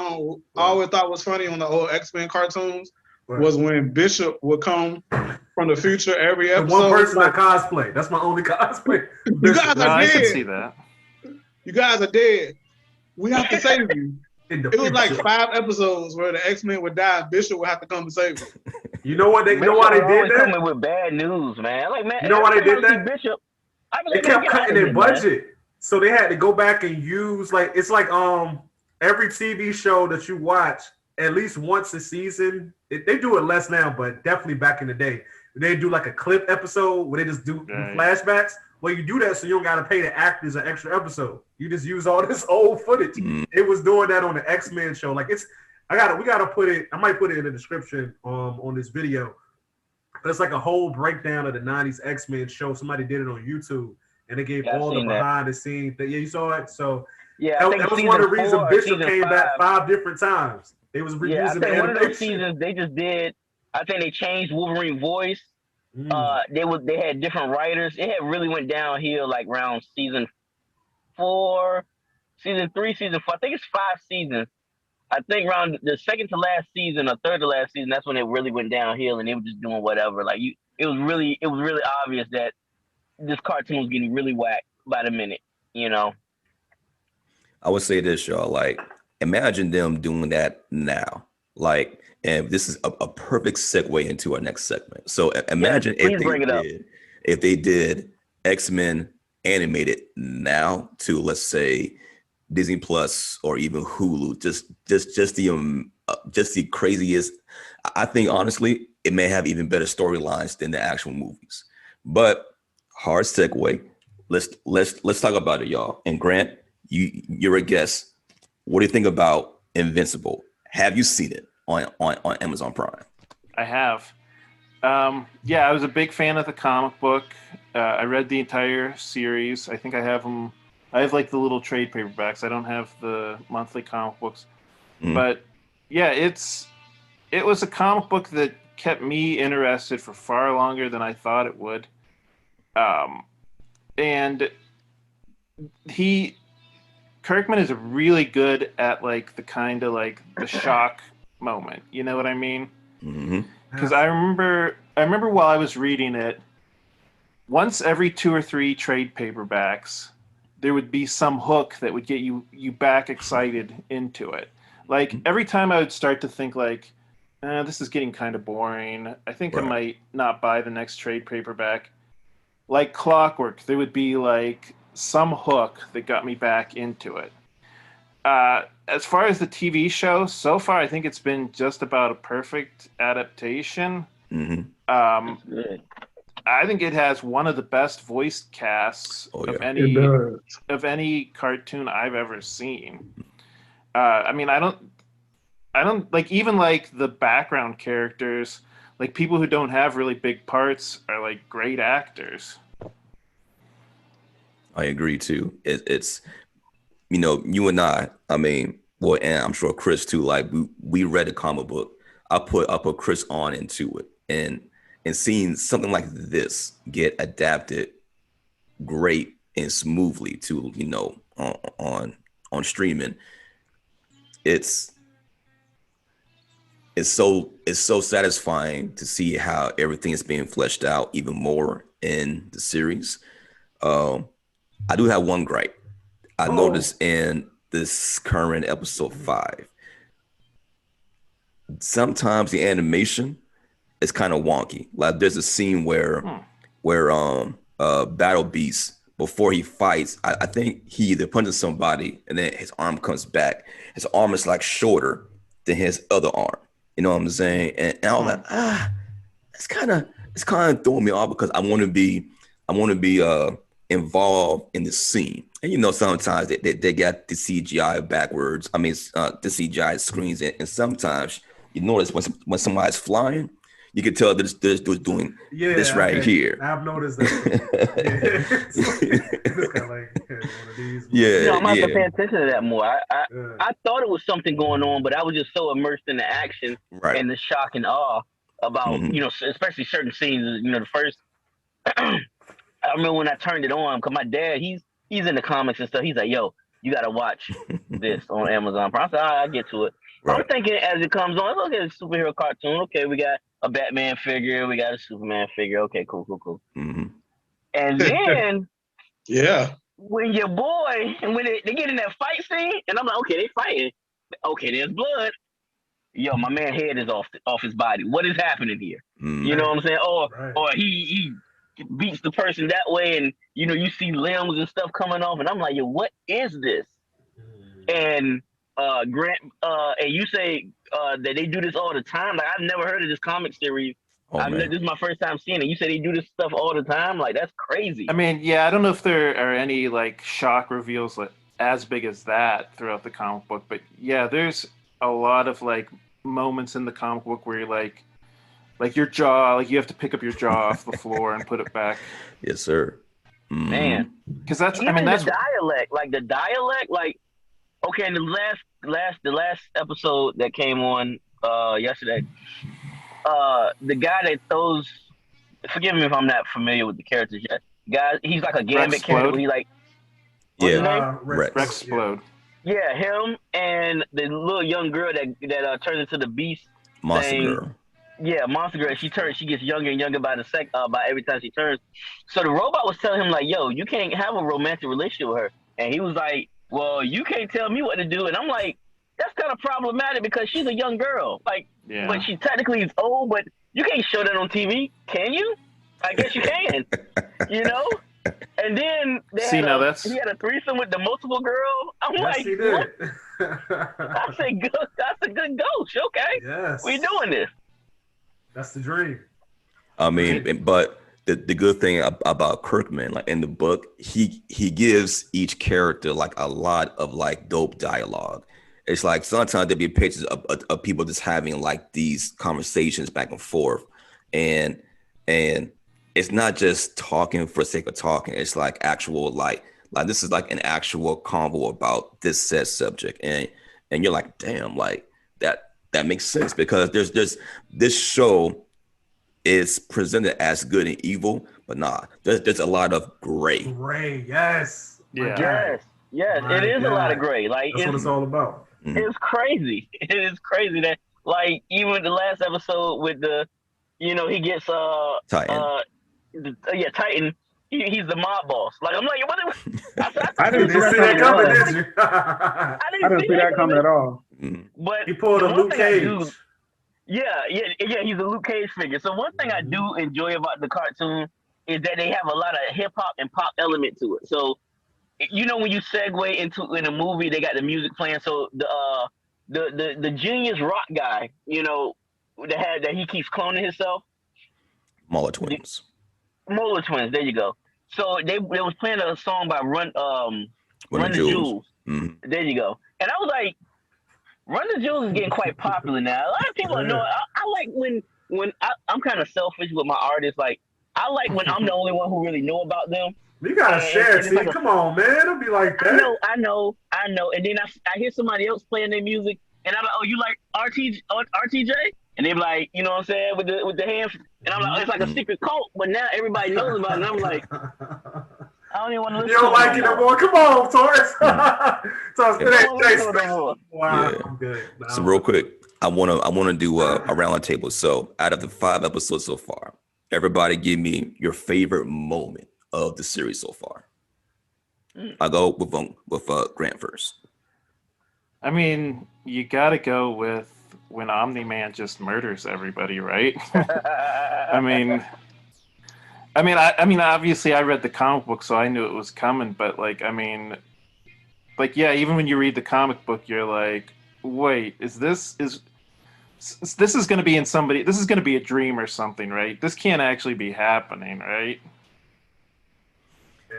always thought was funny on the old X-Men cartoons was when Bishop would come from the future every The episode. one person I cosplay. That's my only cosplay. You guys No, are I can dead. see that. You guys are dead. We have to save you. In the It was like future. 5 episodes where the X-Men would die. Bishop would have to come and save them. You know what? You know Bishop why they was did always that? coming with bad news, man. Like, man, You know why they every time did I see that? Bishop, I be They like, kept man, get cutting out their of here, man. budget, so they had to go back and use it's like every TV show that you watch at least once a season. They do it less now, but definitely back in the day, they do like a clip episode where they just do Right. flashbacks. Well, you do that so you don't got to pay the actors an extra episode. You just use all this old footage. It was doing that on the X-Men show. Like we gotta put it. I might put it in the description on this video. But it's like a whole breakdown of the '90s X-Men show. Somebody did it on YouTube, and they gave Yeah, I've all the seen that. behind the scenes. Yeah, you saw it. So Yeah, I think that was season one of the reasons 4 or Bishop season came back 5. 5 different times. They was reusing Yeah, I the think one of those animation. seasons they just did. I think they changed Wolverine voice. Mm. They had different writers. It had really went downhill like around season 4, season 3, season 4. I think it's 5 seasons. I think around the second to last season or third to last season, that's when it really went downhill, and they were just doing whatever. Like it was really obvious that this cartoon was getting really whacked by the minute. You know. I would say this, y'all. Like, imagine them doing that now. Like, and this is a perfect segue into our next segment. So imagine if they did X-Men animated now to, let's say, Disney Plus or even Hulu. Just the craziest. I think honestly, it may have even better storylines than the actual movies. But hard segue. Let's talk about it, y'all. And Grant, you're a guest. What do you think about Invincible? Have you seen it on Amazon Prime? I have. Yeah, I was a big fan of the comic book. I read the entire series. I think I have them. I have like the little trade paperbacks. I don't have the monthly comic books. But yeah, it was a comic book that kept me interested for far longer than I thought it would. And Kirkman is really good at like the kind of like the shock moment. You know what I mean? Because I remember while I was reading it, once every 2 or 3 trade paperbacks, there would be some hook that would get you back excited into it. Like every time I would start to think like, this is getting kind of boring. I think I Right. might not buy the next trade paperback. Like clockwork, there would be like some hook that got me back into it. As far as the TV show, so far I think it's been just about a perfect adaptation. Hmm. Um, Good. I think it has one of the best voice casts Oh, of yeah. It does. any cartoon I've ever seen. I mean, I don't like even like the background characters, like people who don't have really big parts are like great actors. I agree too. It's you and I mean, well, and I'm sure Chris too. Like we read a comic book. I put Chris on into it, and seeing something like this get adapted great and smoothly to on streaming, it's it's so satisfying to see how everything is being fleshed out even more in the series. Um, I do have one gripe. I Oh. noticed in this current episode 5, sometimes the animation is kind of wonky. Like there's a scene where Battle Beast, before he fights, I think he either punches somebody and then his arm comes back. His arm is like shorter than his other arm. You know what I'm saying? And I was like, it's kind of throwing me off because I want to be involved in the scene. And sometimes they got the CGI backwards. I mean, the CGI screens, and sometimes you notice when somebody's flying, you can tell that this dude's doing this right okay. here. I've noticed that. It's kind of like one of these. Yeah, I'm gonna have to yeah. pay attention to that more. I Yeah. thought it was something going on, but I was just so immersed in the action Right. and the shock and awe about Mhm. especially certain scenes. The first. I remember when I turned it on because my dad he's in the comics and stuff. He's like, "Yo, you gotta watch this on Amazon Prime." I said, "All right, I get to it." I'm Right. thinking as it comes on, okay, it's a superhero cartoon. Okay, we got a Batman figure, we got a Superman figure. Okay, cool. Hmm. And then Yeah. when your boy and when they get in that fight scene, and I'm like, okay, they fighting. Okay, there's blood. Yo, my man head is off his body. What is happening here? You know what I'm saying? Right. Or he beats the person that way, and you see limbs and stuff coming off, and I'm like, yo, what is this? And Grant, and you say that they do this all the time. Like I've never heard of this comic series. Oh man. This is my first time seeing it. You say they do this stuff all the time. Like that's crazy. I mean, yeah, I don't know if there are any like shock reveals like as big as that throughout the comic book, but yeah, there's a lot of like moments in the comic book where you're like your jaw, like you have to pick up your jaw off the floor and put it back. Yes, sir. Mhm. Man, Because that's, even I mean, that's the dialect, like okay, in the last episode that came on yesterday, the guy that throws, forgive me if I'm not familiar with the characters yet. Guy, he's like a Gambit character. Where he like, what's his name? Yeah. Rex. Rex Explode. Yeah, him and the little young girl that turns into the beast. Monster thing. Girl. Yeah, Monster Girl. She gets younger and younger by by every time she turns. So the robot was telling him like, "Yo, you can't have a romantic relationship with her," and he was like, "Well, you can't tell me what to do." And I'm like, "That's kind of problematic because she's a young girl, like, Yeah. but she technically is old, but you can't show that on TV, can you? I guess you can, you know." And then See, now that's- he had a threesome with the multiple girl. I'm Yes, like, he what? did. I said, good. That's a good ghost. Okay, Yes. we doing this. That's the dream. I mean, but the good thing about Kirkman, like in the book, he gives each character like a lot of like dope dialogue. It's like sometimes there'll be pictures of people just having like these conversations back and forth, and it's not just talking for the sake of talking. It's like actual like this is like an actual convo about this said subject, and you're like, damn, like that makes sense because there's this show is presented as good and evil, but there's a lot of gray. Gray, yes. My Yeah. God. Yes, My it is a lot of God. gray. Like That's what it's all about. it's crazy. It is crazy that like even the last episode with the, he gets Titan. yeah, Titan. He's the mob boss. Like I'm like, what? I You didn't see didn't see that that coming coming, at all. did you? I I didn't see that coming at all. Mhm. But He pulled the a one Luke thing I Cage. do, yeah, he's a Luke Cage figure. So one thing I do enjoy about the cartoon is that they have a lot of hip hop and pop element to it. So you know when you segue into in a movie, they got the music playing. So the genius rock guy, you know, that he keeps cloning himself. Mauler The twins. Molar Twins. There you go. So they was playing a song by Run the Run the Jewels. Jewels. Mhm. There you go. And I was like, Run the Jewels is getting quite popular now. A lot of people know it. I like when I'm kind of selfish with my artists. Like I like when I'm the only one who really know about them. You gotta share, it's T. like Come on, man. Don't be like I that. know. And then I hear somebody else playing their music, and I'm like, oh, you like RTJ? And they're like, you know what I'm saying, with the hands. And I'm like, oh, it's like a secret cult, but now everybody knows about it. And I'm like, I don't even want to listen You don't to like it no more. Come on, Taurus. Taurus, I don't wanna listen to it no more. Wow, Yeah. I'm good. So real quick, I wanna do a round table. So out of the 5 episodes so far, everybody give me your favorite moment of the series so far. I'll go with Grant first. I mean, you got to go with when Omni-Man just murders everybody, right? I mean, obviously I read the comic book, so I knew it was coming. But like, I mean, like, yeah, even when you read the comic book, you're like, wait, this is going to be in somebody? This is going to be a dream or something, right? This can't actually be happening, right?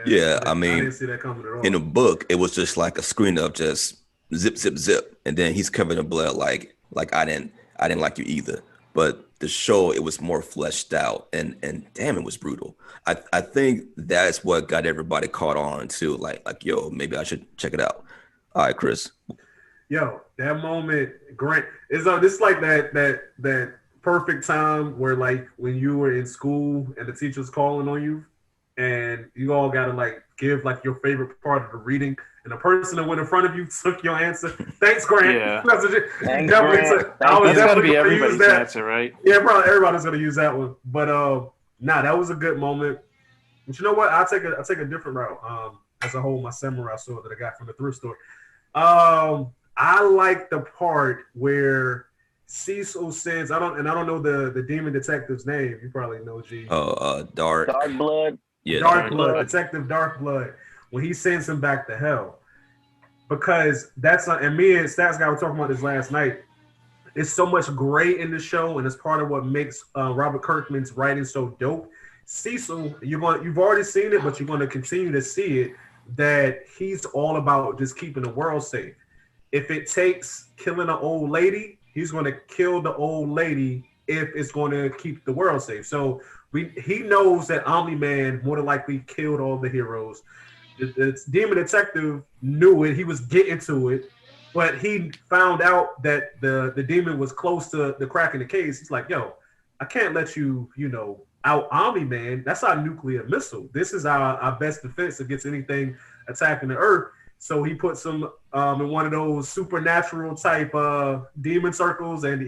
Yeah, I I mean, didn't see that coming at all. in the book, it was just like a screen of just zip, zip, zip, and then he's covered in blood. Like I didn't like you either. But the show, it was more fleshed out, and damn, it was brutal. I think that's what got everybody caught on to like yo, maybe I should check it out. All right, Chris. Yo, that moment, Grant, is this is like that perfect time where like when you were in school and the teacher's calling on you, and you all gotta like give like your favorite part of the reading, and the person that went in front of you took your answer. Thanks, Grant. Yeah. Thanks, Definitely Grant. took- I was That's got to definitely be gonna use everybody's that. answer, right? Yeah, probably everybody's gonna use that one. But nah, that was a good moment. But you know what? I'll take a different route. As a whole, my samurai sword that I got from the thrift store. I like the part where Cecil sends. I don't know the demon detective's name. You probably know, G. Dark. Dark Blood. Yeah, Dark Blood, Blood. Detective Dark Blood, when he sends him back to hell. Because that's and me and Stats Guy were talking about this last night. It's so much gray in the show, and it's part of what makes Robert Kirkman's writing so dope. Cecil, you've already seen it, but you're going to continue to see it. That he's all about just keeping the world safe. If it takes killing an old lady, he's going to kill the old lady if it's going to keep the world safe. So he knows that Omni-Man more than likely killed all the heroes. The demon detective knew it. He was getting to it, but he found out that the demon was close to the cracking the case. He's like, yo, I can't let you, out Omni-Man. That's our nuclear missile. This is our best defense against anything attacking the Earth. So he puts him in one of those supernatural type demon circles, and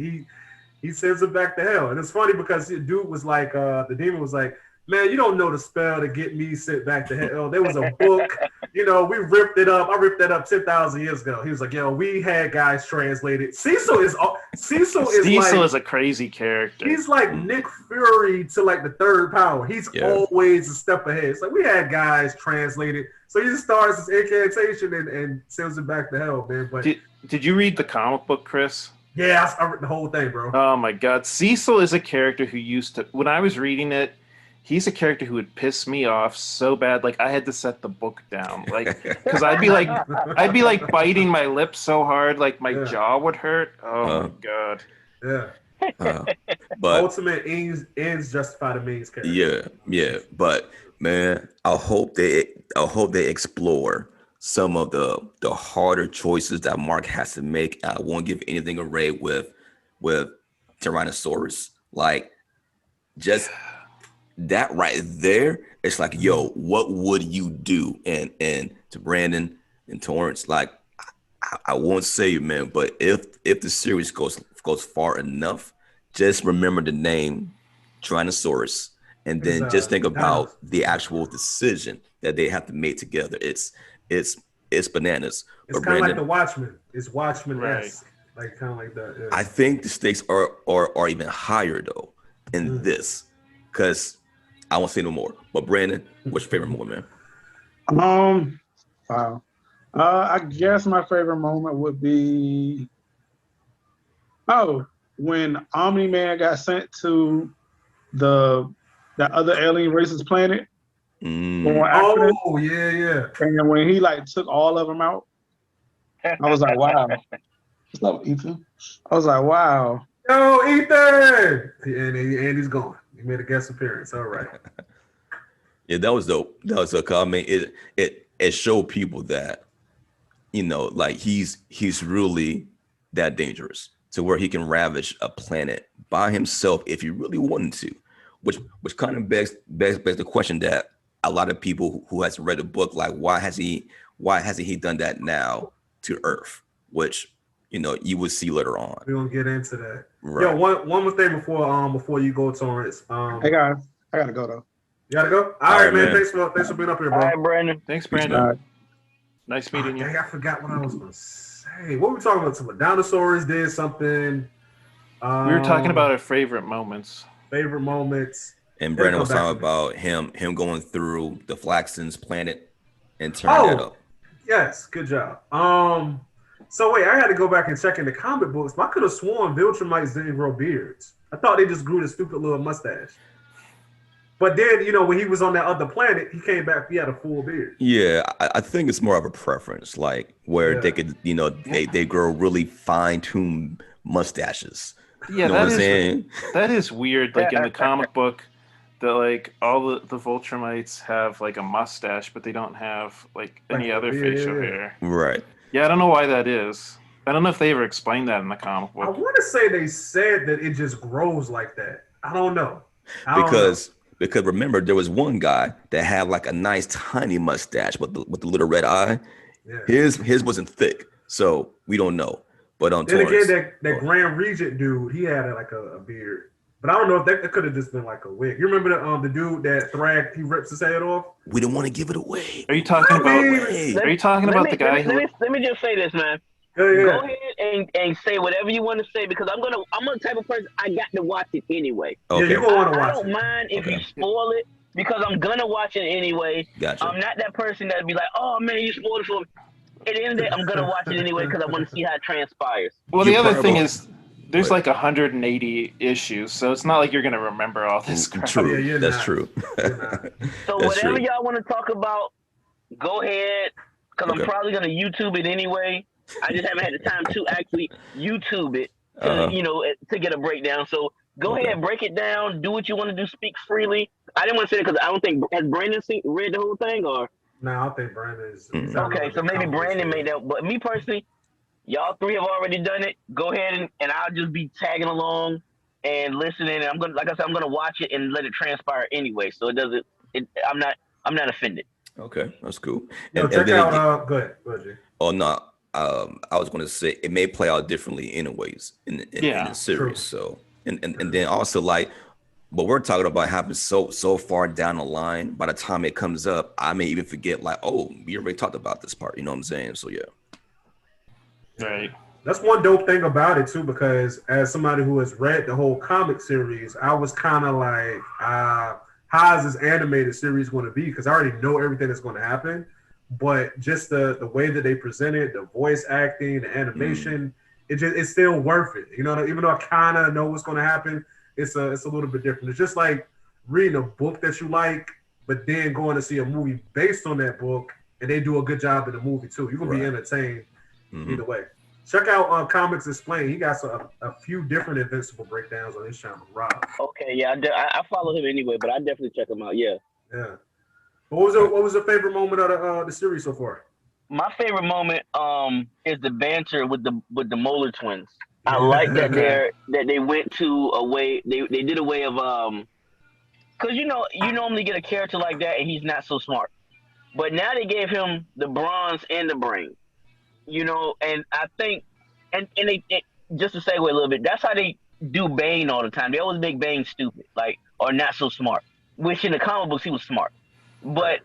he sends him back to hell. And it's funny because the dude was like, the demon was like, man, you don't know the spell to get me sent back to hell. There was a book, we ripped it up. I ripped that up 10,000 years ago. He was like, yo, we had guys translated. Cecil is a crazy character. He's like Nick Fury to like the third power. He's always a step ahead. It's like we had guys translated. So he just starts his incantation and sends him back to hell, man. But did you read the comic book, Chris? Yeah, I read the whole thing, bro. Oh my God. Cecil is a character who when I was reading it, he's a character who would piss me off so bad. Like I had to set the book down, like, because I'd be like biting my lips so hard, like my jaw would hurt. Oh my God. Yeah. But ultimate ends justify the means character. Yeah. But man, I hope they explore some of the harder choices that Mark has to make. I won't give anything away with Tyrannosaurus. Like, just that right there, it's like, yo, what would you do? And to Brandon and Torrance, like, I won't say it, man, but if the series goes far enough, just remember the name Tyrannosaurus and It's, then just think about bananas. the actual decision that they have to make together. It's bananas. It's But kind of like Brandon, the Watchmen. It's Watchmen Right. esque, like kind of like that. Yeah. I think the stakes are even higher though in Mm. this, because I won't say no more. But Brandon, what's your favorite moment, man? Wow. I guess my favorite moment would be when Omni-Man got sent to the other alien race's planet Mm, on accident, Oh yeah, yeah. and then when he like took all of them out, I was like, wow. What's up, Ethan? I was like, wow. Yo, Ethan, and he's gone. He made a guest appearance. All right. yeah, that was dope. That was dope. I mean, it showed people that, you know, like he's really that dangerous to where he can ravage a planet by himself if he really wanted to, which kind of begs the question that a lot of people who has read the book, like, why hasn't he done that now to Earth, which, you know, you will see later on. We're gonna get into that. Right. Yo, one more thing before you go, Torrance. Hey guys, I gotta go though. You gotta go. All All right, right, man. man. Thanks for being up here, All bro. right, Brandon. Thanks, Peace, Brandon. man. All right. Nice meeting you. Dang, I forgot what I was gonna say. What were we talking about? Some dinosaurs did something. We were talking about our favorite moments. favorite moments. And It'll Brandon come was back talking to me. about him going through the Flaxton's planet and turning that Oh, up. yes, good job. So wait, I had to go back and check in the comic books. But I could have sworn Viltrumites didn't grow beards. I thought they just grew the stupid little mustache. But then, you know, when he was on that other planet, he came back. He had a full beard. Yeah, I think it's more of a preference, like where Yeah. they could, you know, they grow really fine-tuned mustaches. Yeah, You know what I'm saying? that is weird. Like in the comic book, that like all the Voltrumites have like a mustache, but they don't have like any other facial hair. Right. Yeah, I don't know why that is. I don't know if they ever explained that in the comic I book. want to say they said that it just grows like that. I don't know. Because remember, there was one guy that had like a nice tiny mustache with the little red eye. Yeah. His wasn't thick, so we don't know. But on Then Torrance, again, that Grand Regent dude, he had like a beard. But I don't know if that could have just been like a wig. You remember the dude that Thrag, he rips his head off? we didn't want to give it away. Are you talking about? Hey. Are you talking about the guy who? Let me just say this, man. Yeah, yeah. Go ahead and say whatever you want to say because I'm the type of person I got to watch it anyway. Okay, Yeah, you're gonna want to I watch don't it. mind if Okay. you spoil it because I'm gonna watch it anyway. gotcha. I'm not that person that'd be like, oh man, you spoiled it for me. At the end of the day, I'm gonna watch it anyway because I want to see how it transpires. Well, You the other probably- thing is, there's What? like 180 issues, so it's not like you're gonna remember all this crap. True. Yeah, you're That's not. true. You're not. So That's whatever true. y'all want to talk about, go ahead. Because Okay. I'm probably gonna YouTube it anyway. I just haven't had the time to actually YouTube it to Uh-huh. to get a breakdown. So go Okay. ahead, break it down. Do what you want to do. Speak freely. I didn't want to say it because I don't think has Brandon read the whole thing or Nah, I think Brandon is. Mhm. he's not okay. really So maybe comic book Brandon story. made that. But me personally, y'all three have already done it. Go ahead and I'll just be tagging along and listening. And I'm gonna, like I said, I'm gonna watch it and let it transpire anyway. So it doesn't. I'm not offended. Okay, that's cool. Yo, And check then out. again- Go ahead, Jay. oh no, I was going to say it may play out differently anyways in the series. true. So and then also like what we're talking about happens so far down the line. By the time it comes up, I may even forget like, oh, we already talked about this part. You know what I'm saying? So yeah. Right. That's one dope thing about it too, because as somebody who has read the whole comic series, I was kind of like, how is this animated series going to be? Because I already know everything that's going to happen, but just the way that they present it, the voice acting, the animation, it's still worth it. You know, even though I kind of know what's going to happen, it's a little bit different. It's just like reading a book that you like, but then going to see a movie based on that book, and they do a good job in the movie too. You're gonna be Right. entertained Mhm. either way. Check out Comics Explained. He got a few different Invincible breakdowns on his channel, Rob. Okay, yeah, I follow him anyway, but I definitely check him out. Yeah. Yeah. What was your favorite moment of the series so far? My favorite moment is the banter with the Molar twins. I like that they went to a way they did a way of because you normally get a character like that and he's not so smart, but now they gave him the bronze and the brain, and I think and they just to segue a little bit, that's how they do Bane all the time. They always make Bane stupid, like or not so smart. which in the comic books he was smart. But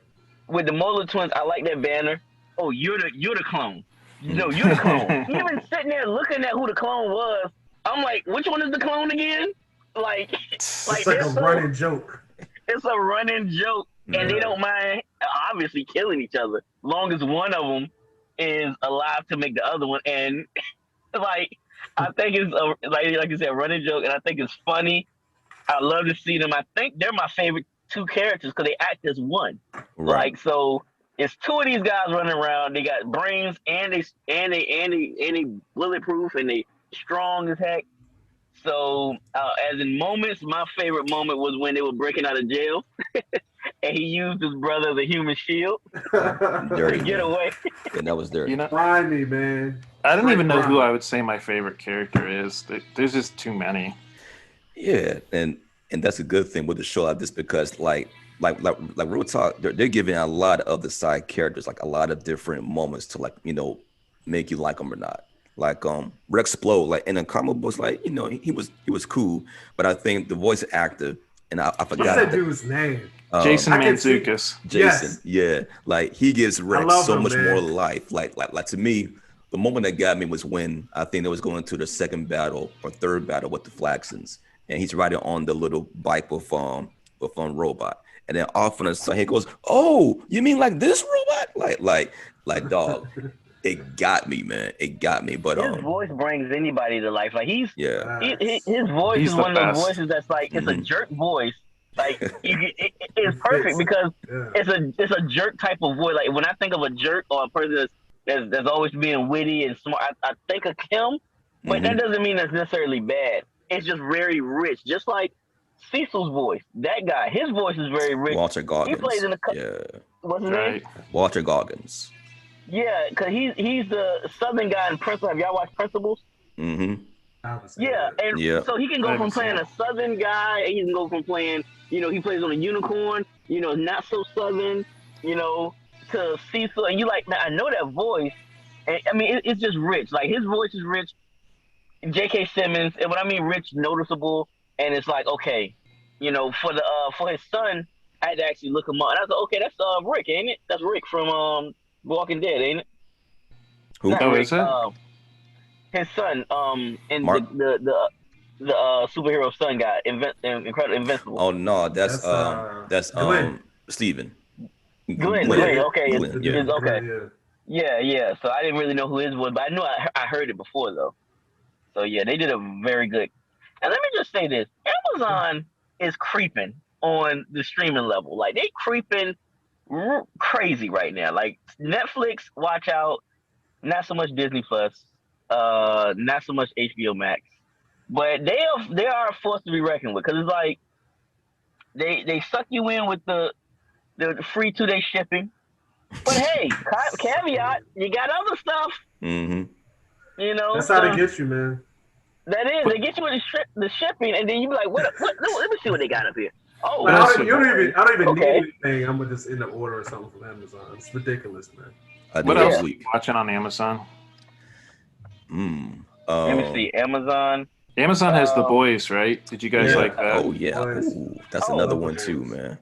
with the Molar twins, I like that banner. Oh, you're the clone. No, you're the clone. Even sitting there looking at who the clone was, I'm like, which one is the clone again? Like It's like a running joke. It's a running joke, and they don't mind obviously killing each other, as long as one of them is alive to make the other one. And like, I think it's like you said, a running joke, and I think it's funny. I love to see them. I think they're my favorite two characters because they act as one. Right. Like, so it's two of these guys running around. They got brains and they bulletproof and they strong as heck. So as in moments, my favorite moment was when they were breaking out of jail and he used his brother as a human shield Dirty, to get man. away. And that was dirty. You know, Find me, man. I don't even know who Brian. I would say my favorite character is. There's just too many. Yeah, and that's a good thing with the show like this because like real talk, they're giving a lot of the side characters like a lot of different moments to like make you like them or not. Like Rex Splode, like in the comic books, like he was cool, but I think the voice actor and I What's forgot that dude's name? Jason I can see- Mantzoukas. Jason, Yes. yeah, like he gives Rex love so him, much man. more life. Like to me, the moment that got me was when I think they was going to the second battle or third battle with the Flaxons, and he's riding on the little bike with Robot, and then off on the side he goes, "Oh, you mean like this Robot?" Like dog, it got me, man. It got me. But His voice brings anybody to life. Like yeah, his voice He's is the one of those best. voices that's like it's a Mhm. jerk voice. Like it's perfect because Yeah. it's a jerk type of voice. Like when I think of a jerk or a person that's always being witty and smart, I think of him. But that doesn't mean that's necessarily bad. It's just very rich, just like Cecil's voice. That guy, his voice is very rich. Walter Goggins. plays in a Yeah, What's his name? Right. Walter Goggins. Yeah, because he's the Southern guy in Principal. Have y'all watched Principals? Mm-hmm. I haven't seen Yeah, that. and Yeah. so he can I go haven't from playing seen a Southern guy, and he can go from playing, he plays on a unicorn, not so Southern, to Cecil, and you like, man, I know that voice, and I mean, it's just rich. Like his voice is rich. J.K. Simmons, and when I mean rich, noticeable, and it's like, okay, for his son, I had to actually look him up, and I was like, okay, that's Rick, ain't it? That's Rick from Walking Dead, ain't it? Who? Not Oh, Rick, is it? his son, in Mark? the superhero son guy, Incredible Invincible. Oh no, that's That's, Glenn. Steven. Glenn, okay, Glenn, Yeah, it's okay. yeah. Yeah. So I didn't really know who his was, but I knew I heard it before though. So yeah, they did a very good. And let me just say this: Amazon is creeping on the streaming level. Like they creeping crazy right now. Like Netflix, watch out. Not so much Disney Plus. Not so much HBO Max. But they are a force to be reckoned with because it's like they suck you in with the free 2-day shipping. But hey, caveat, you got other stuff. Mm-hmm. That's how they get you, man. That is, they get you with the shipping, and then you be like, what? Let me see what they got up here. Oh, But Listen. I don't even Okay. need anything. I'm gonna just end up ordering something from Amazon. It's ridiculous, man. I do What this else are week. you watching on Amazon? let me see. Amazon. Amazon has The Boys, right? Did you guys Yeah. like that? Oh yeah, Boys. ooh, that's Oh, another Boys. one too, man.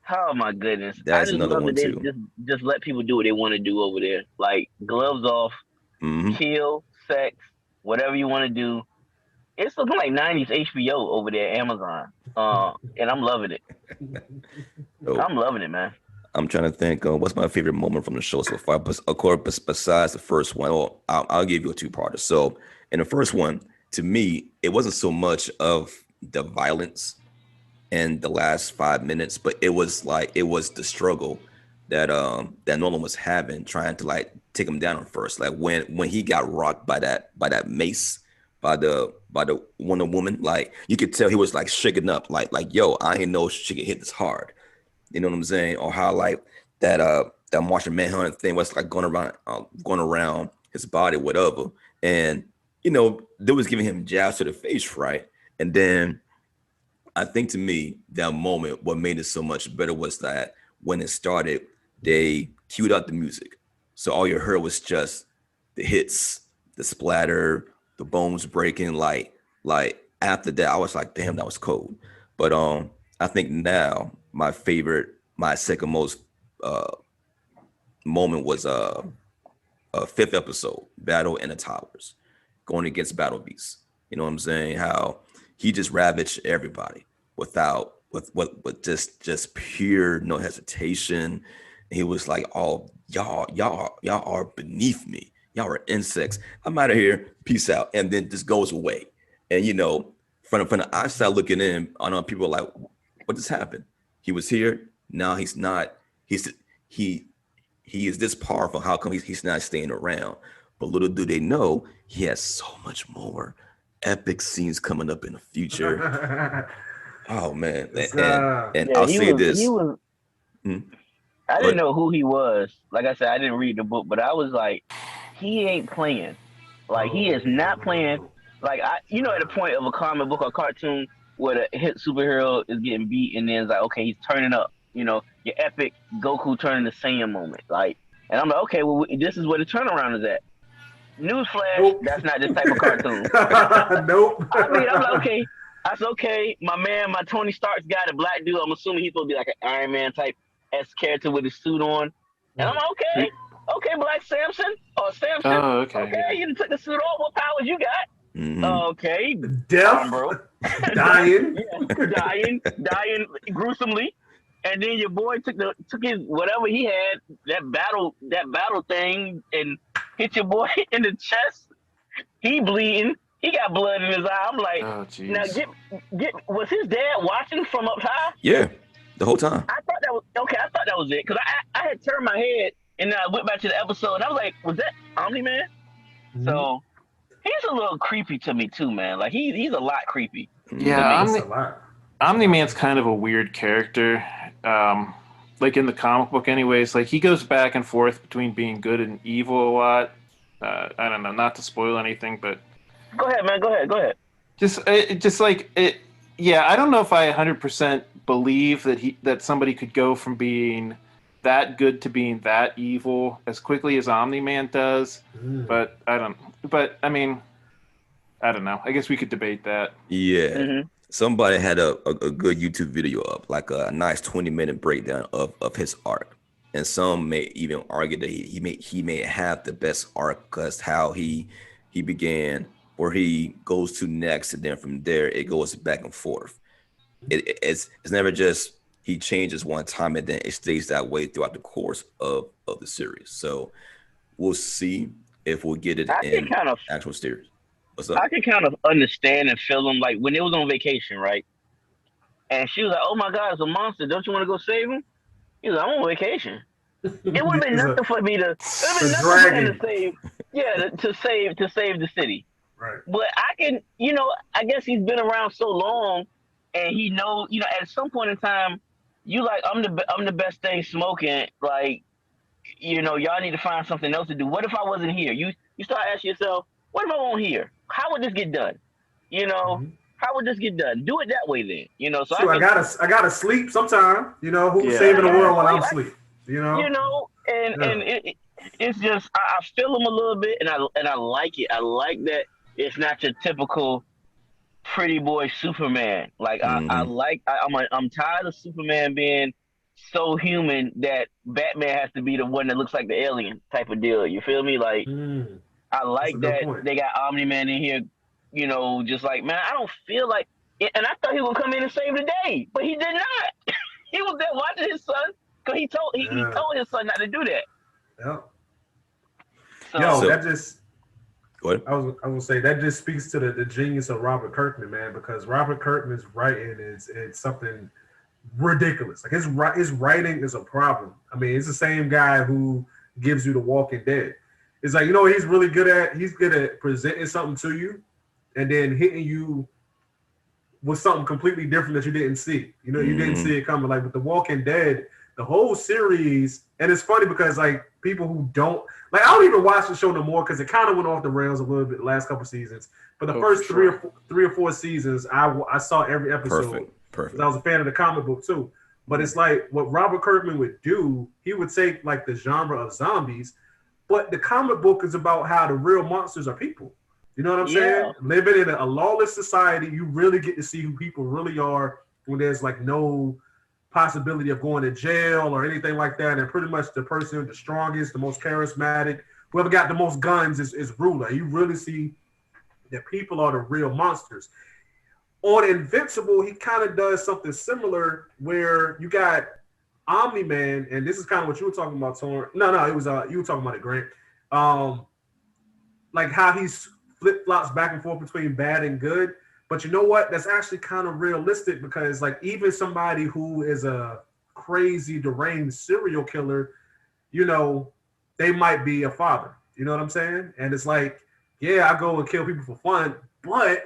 Oh my goodness. That's I just another love one, that they too. just let people do what they want to do over there. Like gloves off, Mm-hmm. kill, sex, whatever you want to do. It's looking like 90s HBO over there at Amazon. And I'm loving it. Oh, I'm loving it, man. I'm trying to think. What's my favorite moment from the show so far? But of course, besides the first one, I'll give you a two-parter. So, in the first one, to me, it wasn't so much of the violence in the last 5 minutes, but it was the struggle that Nolan was having, trying to like take him down first. Like when he got rocked by that mace, by the Wonder Woman, like you could tell he was like shaken up, like yo, I ain't know she could hit this hard. You know what I'm saying? Or how like that Martian Manhunt thing was like going around his body, whatever. And they was giving him jabs to the face, right? And then I think to me that moment, what made it so much better was that when it started, they cued out the music, so all you heard was just the hits, the splatter, the bones breaking. Like after that, I was like, damn, that was cold. But I I think now my second most moment was fifth episode, Battle in the Towers, going against Battle Beast. You know what I'm saying? How he just ravaged everybody with just pure no hesitation. He was like, "Oh, y'all are beneath me. Y'all are insects. I'm out of here. Peace out." And then just goes away. And you know, from the outside looking in, I know people are like, "What just happened? He was here. Now he's not. He is this powerful. How come he's not staying around?" But little do they know, he has so much more epic scenes coming up in the future. Oh man, and I'll say this. I didn't know who he was. Like I said, I didn't read the book, but I was like, he ain't playing. Like he is not playing. Like at the point of a comic book or cartoon where the hit superhero is getting beat, and then it's like, okay, he's turning up. Your epic Goku turning the Saiyan moment. Like, and I'm like, okay, well, this is where the turnaround is at. Newsflash, that's not this type of cartoon. Nope. I mean, I'm like, okay, that's okay. My Tony Stark's guy, the black dude, I'm assuming he's supposed to be like an Iron Man type character with his suit on. And I'm like, okay, Black Samson or Samson. Oh, okay. Okay, you took the suit off. What powers you got? Mm-hmm. Okay. Death, bro. dying. dying gruesomely. And then your boy took his whatever he had, that battle thing, and hit your boy in the chest. He bleeding. He got blood in his eye. I'm like, oh, now was his dad watching from up high? Yeah, the whole time. I thought that was okay. I thought that was it because I had turned my head and then I went back to the episode and I was like, was that Omni-Man? Mm-hmm. So he's a little creepy to me too, man. Like he's a lot creepy. Yeah, Omni-Man's kind of a weird character. Like in the comic book anyways, like he goes back and forth between being good and evil a lot. I don't know, not to spoil anything, but go ahead, man. Go ahead. Just like it. Yeah, I don't know if I 100% believe that somebody could go from being that good to being that evil as quickly as Omni-Man does. But I mean, I don't know. I guess we could debate that. Yeah. Mm-hmm. Somebody had a good YouTube video up, like a nice 20-minute breakdown of his arc. And some may even argue that he may have the best arc because how he began, where he goes to next, and then from there it goes back and forth. It's never just he changes one time and then it stays that way throughout the course of the series. So we'll see if we'll get it in actual series. What's up? I can kind of understand and feel him, like when it was on vacation, right? And she was like, "Oh my God, it's a monster! Don't you want to go save him?" He was like, "I'm on vacation." It would have been nothing for me to. It would have been nothing for him to save. Yeah, to save the city. Right. But I can, I guess he's been around so long, and he knows, at some point in time, you like, I'm the best thing smoking. Like, y'all need to find something else to do. What if I wasn't here? You start asking yourself, what if I wasn't here? How would this get done? How would this get done? Do it that way then. So I gotta sleep sometime. Who's saving the world while I'm asleep? And it's just I feel him a little bit, and I like it. I like that it's not your typical pretty boy Superman. Like I'm tired of Superman being so human that Batman has to be the one that looks like the alien type of deal. You feel me? Like I like that they got Omni-Man in here. Just like, man, I don't feel like, and I thought he would come in and save the day, but he did not. He was there watching his son because he told his son not to do that. Yeah. So, that just. What? I was gonna say that just speaks to the genius of Robert Kirkman, man, because Robert Kirkman's writing is something ridiculous. Like his writing is a problem. I mean, it's the same guy who gives you The Walking Dead. It's like, what he's really good at? He's good at presenting something to you and then hitting you with something completely different that you didn't see. You didn't see it coming. Like with The Walking Dead, the whole series, and it's funny because like people who don't like, I don't even watch the show no more because it kind of went off the rails a little bit the last couple seasons. But the first three or four seasons, I saw every episode. Perfect. I was a fan of the comic book too. But it's like what Robert Kirkman would do, he would take like the genre of zombies, but the comic book is about how the real monsters are people. You know what I'm saying? Living in a lawless society, you really get to see who people really are when there's like no possibility of going to jail or anything like that, and pretty much the person, the strongest, the most charismatic, whoever got the most guns is ruler. You really see that people are the real monsters. On Invincible, he kind of does something similar where you got Omni-Man, and this is kind of what you were talking about, Torn. No, it was you were talking about it, Grant. Like how he's flip-flops back and forth between bad and good. But you know what? That's actually kind of realistic, because like even somebody who is a crazy, deranged serial killer, you know, they might be a father. You know what I'm saying? And it's like, yeah, I go and kill people for fun, but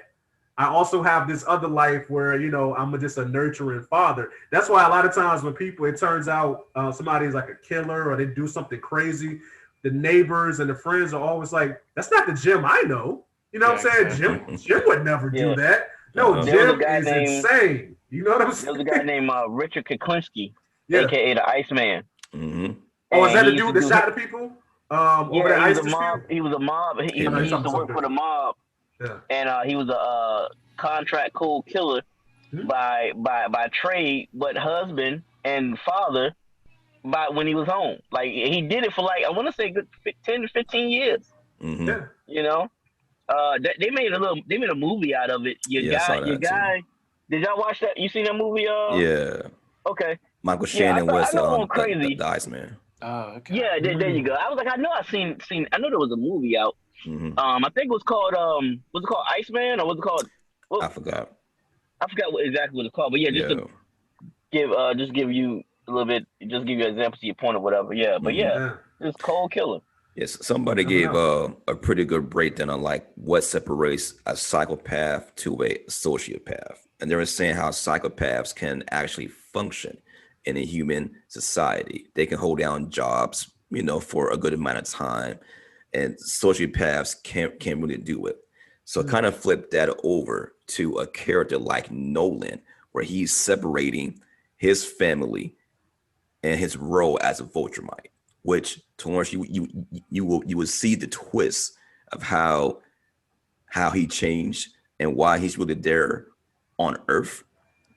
I also have this other life where, you know, I'm just a nurturing father. That's why a lot of times when people, it turns out somebody's like a killer or they do something crazy, the neighbors and the friends are always like, that's not the Jim I know. You know what I'm saying? Jim would never do that. No, Jim is insane. You know what I'm saying? There was a guy named Richard Kuklinski, aka the Iceman. Mm-hmm. Oh, is that the dude that shot the people? He was a mob. He used to work for the mob. Yeah. And he was a contract cold killer by trade, but husband and father by when he was home. Like he did it for like, I want to say good 10 to 15 years. Mm-hmm. Yeah. You know, they made a movie out of it. Your guy. Did y'all watch that? You seen that movie? Yeah. Okay. Michael Shannon was crazy. The Iceman. Oh, okay. Yeah, there you go. I was like, I know I seen. I know there was a movie out. Mm-hmm. I think it was called was it called Iceman or was it called? I forgot. I forgot exactly what it's called, but yeah, to give you a little bit, just give you an example to your point or whatever. Yeah, but it's cold killer. Yes, somebody gave a pretty good breakdown on like what separates a psychopath to a sociopath, and they were saying how psychopaths can actually function in a human society. They can hold down jobs, you know, for a good amount of time, and sociopaths can't really do it. So kind of flip that over to a character like Nolan, where he's separating his family and his role as a Viltrumite, which Torrance, you will see the twist of how he changed and why he's really there on Earth.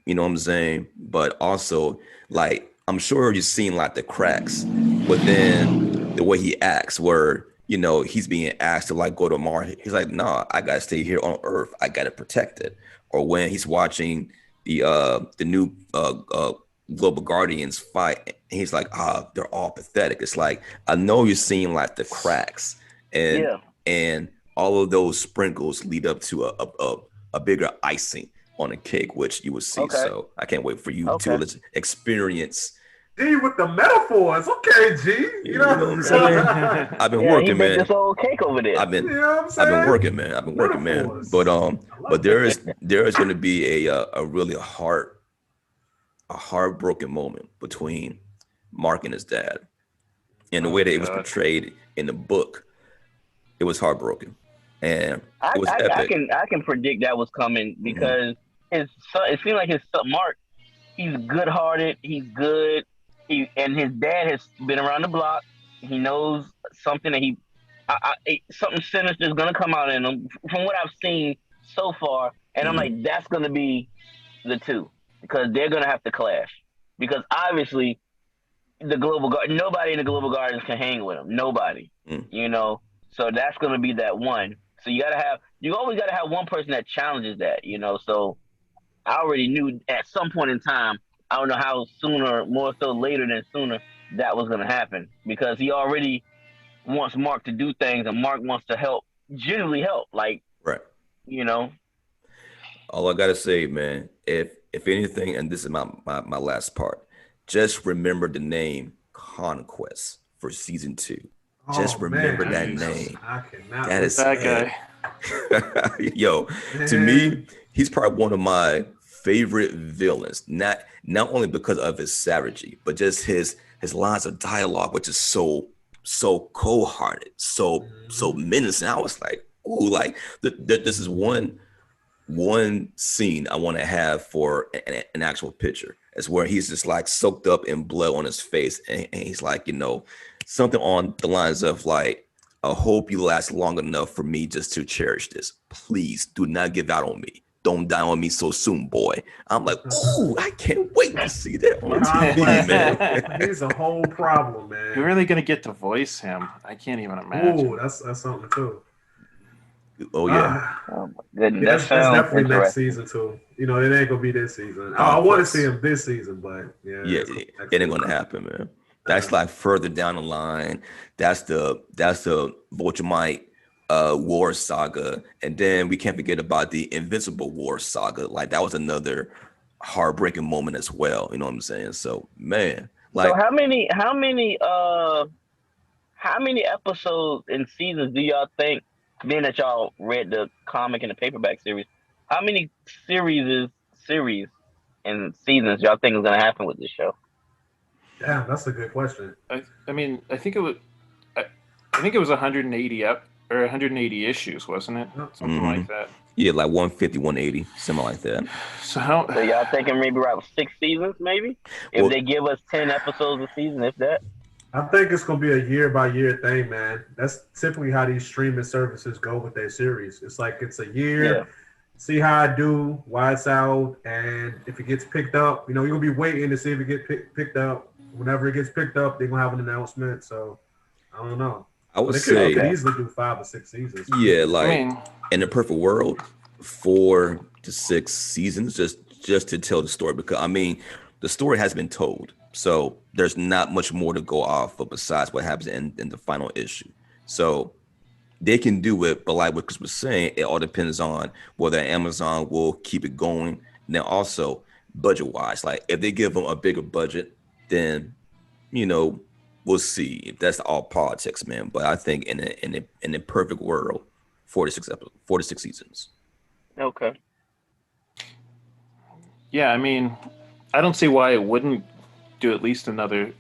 You know what I'm saying? But also, like, I'm sure you've seen like the cracks within the way he acts, where, you know, he's being asked to like go to Mars. He's like, nah, I gotta stay here on Earth. I gotta protect it. Or when he's watching the new Global Guardians fight, and he's like, they're all pathetic. It's like, I know you're seeing like the cracks, and all of those sprinkles lead up to a bigger icing on a cake, which you will see. Okay. So I can't wait for you to experience. G with the metaphors. Okay, G. You know what I'm saying? I've been working, man. This old cake over there. I've been working, man. But there is going to be a really heartbroken moment between Mark and his dad, and the way that it was portrayed in the book, it was heartbroken, and it was epic. I can predict that was coming because it seemed like his son Mark, he's good-hearted, he's good. And his dad has been around the block. He knows something that something sinister is gonna come out in him from what I've seen so far. And I'm like, that's gonna be the two, because they're gonna have to clash. Because obviously, nobody in the Global Guardians can hang with him. Nobody, you know. So that's gonna be that one. So you always gotta have one person that challenges that, you know. So I already knew at some point in time. I don't know how sooner, more so later than sooner, that was going to happen, because he already wants Mark to do things, and Mark wants to help, genuinely help, like, right, you know. All I gotta say, man, if anything, and this is my last part, just remember the name Conquest for season 2. Just remember that name. That is that guy. Yo, to me, he's probably one of my favorite villains, not only because of his savagery, but just his lines of dialogue, which is so cold-hearted, so menacing. I was like, ooh, like this is one scene I want to have for an actual picture. It's where he's just like soaked up in blood on his face, and he's like, you know, something on the lines of like, I hope you last long enough for me just to cherish this. Please do not give out on me. Don't Die on Me So Soon, boy. I'm like, ooh, I can't wait to see that on TV, Complex, man. he's a whole problem, man. You're really gonna get to voice him. I can't even imagine. Ooh, that's something too. Oh yeah. Oh my goodness, Yeah, that that's sounds definitely next interesting. season too. You know, it ain't gonna be this season. I want to see him this season, but yeah, Yeah, it's gonna be it next ain't season. gonna happen, man. That's like further down the line. That's the Vegemite war saga, and then we can't forget about the Invincible war saga. Like that was another heartbreaking moment as well. You know what I'm saying? So man, like So how many episodes and seasons do y'all think, being that y'all read the comic and the paperback series, how many series and seasons y'all think is gonna happen with this show? Damn, that's a good question. I mean, I think it was. I think it was 180 or 180 issues, wasn't it? Something like that. yeah, like 150, 180, something like that. So how? So y'all thinking maybe around 6 seasons, maybe? If Well- they give us 10 episodes a season, if that. I think it's gonna be a year by year thing, man. That's typically how these streaming services go with their series. It's like it's a year, Yeah. see how I do, why it's out, and if it gets picked up, you know, you're gonna be waiting to see if it gets picked up. Whenever it gets picked up, they're gonna have an announcement. So I don't know. I would They say, could easily do 5 or 6 seasons. yeah, like I mean, in the perfect world, 4 to 6 seasons just to tell the story. Because I mean, the story has been told, so there's not much more to go off of besides what happens in the final issue. So they can do it, but like what Chris was saying, it all depends on whether Amazon will keep it going. And then also budget wise, like if they give them a bigger budget, then you know we'll see. If that's all politics, man. But I think in a perfect world, 46 episodes, 46 seasons. Okay. yeah, I mean, I don't see why it wouldn't do at least a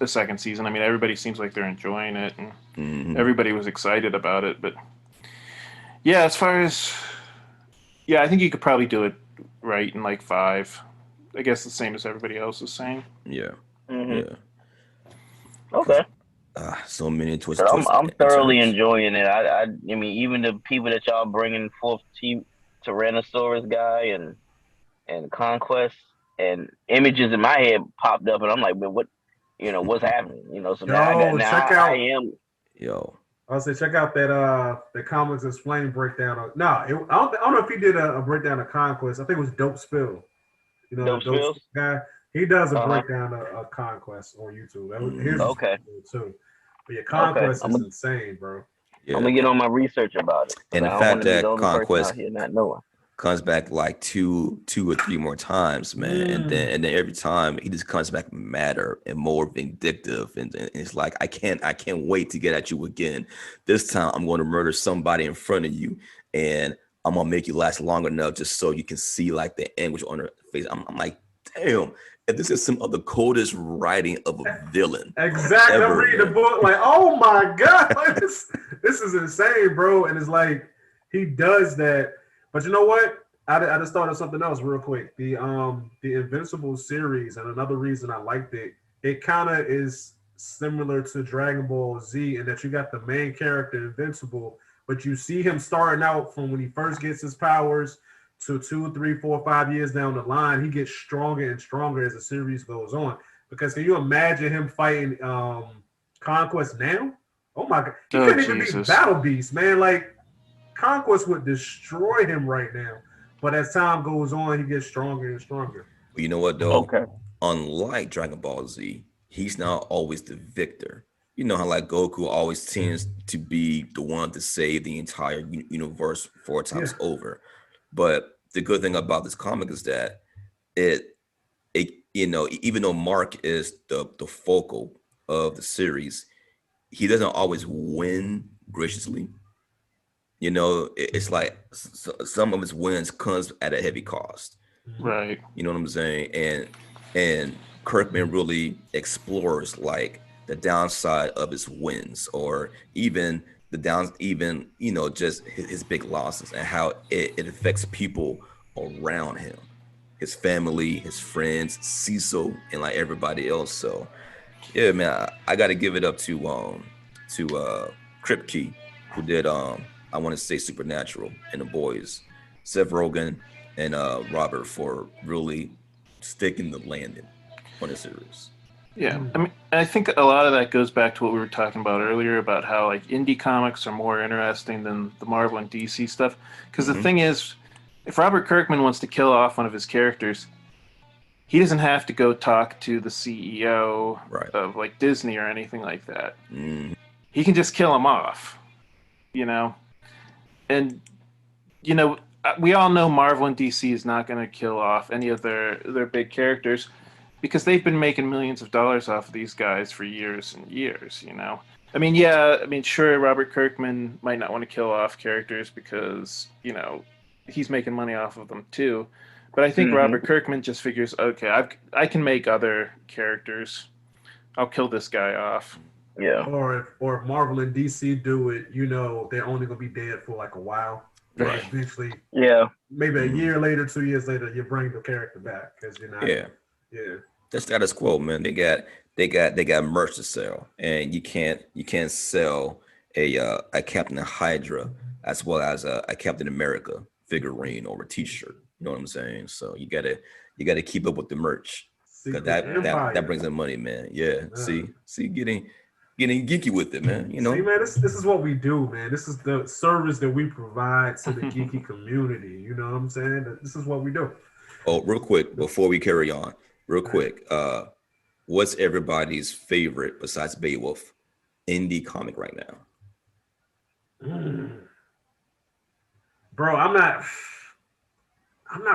second season. I mean, everybody seems like they're enjoying it, and everybody was excited about it. But yeah, as far as I think you could probably do it right in like 5. I guess the same as everybody else is saying. Yeah, Mhm. yeah. Okay. So many twists. So twists I'm and thoroughly turns. enjoying it. I mean, even the people that y'all bringing forth, Tyrannosaurus guy and Conquest, and images in my head popped up, and I'm like, but what, what's happening? So Yo, check out. I am. Yo, I'll say check out that the Comics Explained breakdown. I don't know if he did a breakdown of Conquest. I think it was Dope Spill. You know, Dope the Dope Spills? guy. He does a Uh-huh. breakdown of Conquest on YouTube. That was his Okay. too. But yeah, Conquest Okay. is insane, bro. yeah. I'm gonna get on my research about it. And the I don't fact wanna be that the only person Conquest out here not knowing. comes back like two or three more times, man, and then every time he just comes back madder and more vindictive, and it's like I can't wait to get at you again. This time I'm going to murder somebody in front of you, and I'm gonna make you last long enough just so you can see like the anguish on her face. I'm like, damn, if this is some of the coldest writing of a villain. Exactly. Ever, I'm reading the man. book like, oh my god, like, this is insane, bro. And it's like he does that. But you know what? I just thought of something else real quick. The Invincible series, and another reason I liked it, it kind of is similar to Dragon Ball Z in that you got the main character Invincible, but you see him starting out from when he first gets his powers to 2, 3, 4, 5 years down the line. He gets stronger and stronger as the series goes on. Because can you imagine him fighting Conquest now? Oh my god, he couldn't even be Jesus. Battle Beast, man. Like Conquest would destroy him right now. But as time goes on, he gets stronger and stronger. But you know what though? Okay. Unlike Dragon Ball Z, he's not always the victor. You know how like Goku always tends to be the one to save the entire universe 4 times over. But the good thing about this comic is that it even though Mark is the focal of the series, he doesn't always win graciously. It's like some of his wins comes at a heavy cost. Right. You know what I'm saying? And Kirkman really explores like the downside of his wins, or even just his big losses, and how it affects people around him, his family, his friends, Cecil, and like everybody else. So yeah, man, I got to give it up to Kripke, who did I want to say Supernatural and The Boys, Seth Rogen, and Robert for really sticking the landing on the series. Yeah, I mean, I think a lot of that goes back to what we were talking about earlier about how like indie comics are more interesting than the Marvel and DC stuff. Because the thing is, if Robert Kirkman wants to kill off one of his characters, he doesn't have to go talk to the CEO of like Disney or anything like that. He can just kill him off, you know? And, you know, we all know Marvel and DC is not going to kill off any of their big characters because they've been making millions of dollars off of these guys for years and years, you know? I mean, yeah, I mean, sure, Robert Kirkman might not want to kill off characters because, you know, he's making money off of them too. But I think Robert Kirkman just figures, okay, I can make other characters. I'll kill this guy off. Yeah. Or if Marvel and DC do it, you know, they're only gonna be dead for like a while. Right. Eventually, maybe a year later, 2 years later, you bring the character back because you're not. Yeah. The status quo, man. They got merch to sell, and you can't sell a Captain Hydra as well as a Captain America figurine or a T-shirt. You know what I'm saying? So you gotta keep up with the merch because that brings in money, man. Yeah. See, getting geeky with it, man. You know. See, man, this is what we do, man. This is the service that we provide to the geeky community. You know what I'm saying? This is what we do. Oh, real quick before we carry on, what's everybody's favorite besides Beowulf indie comic right now? Bro, I'm not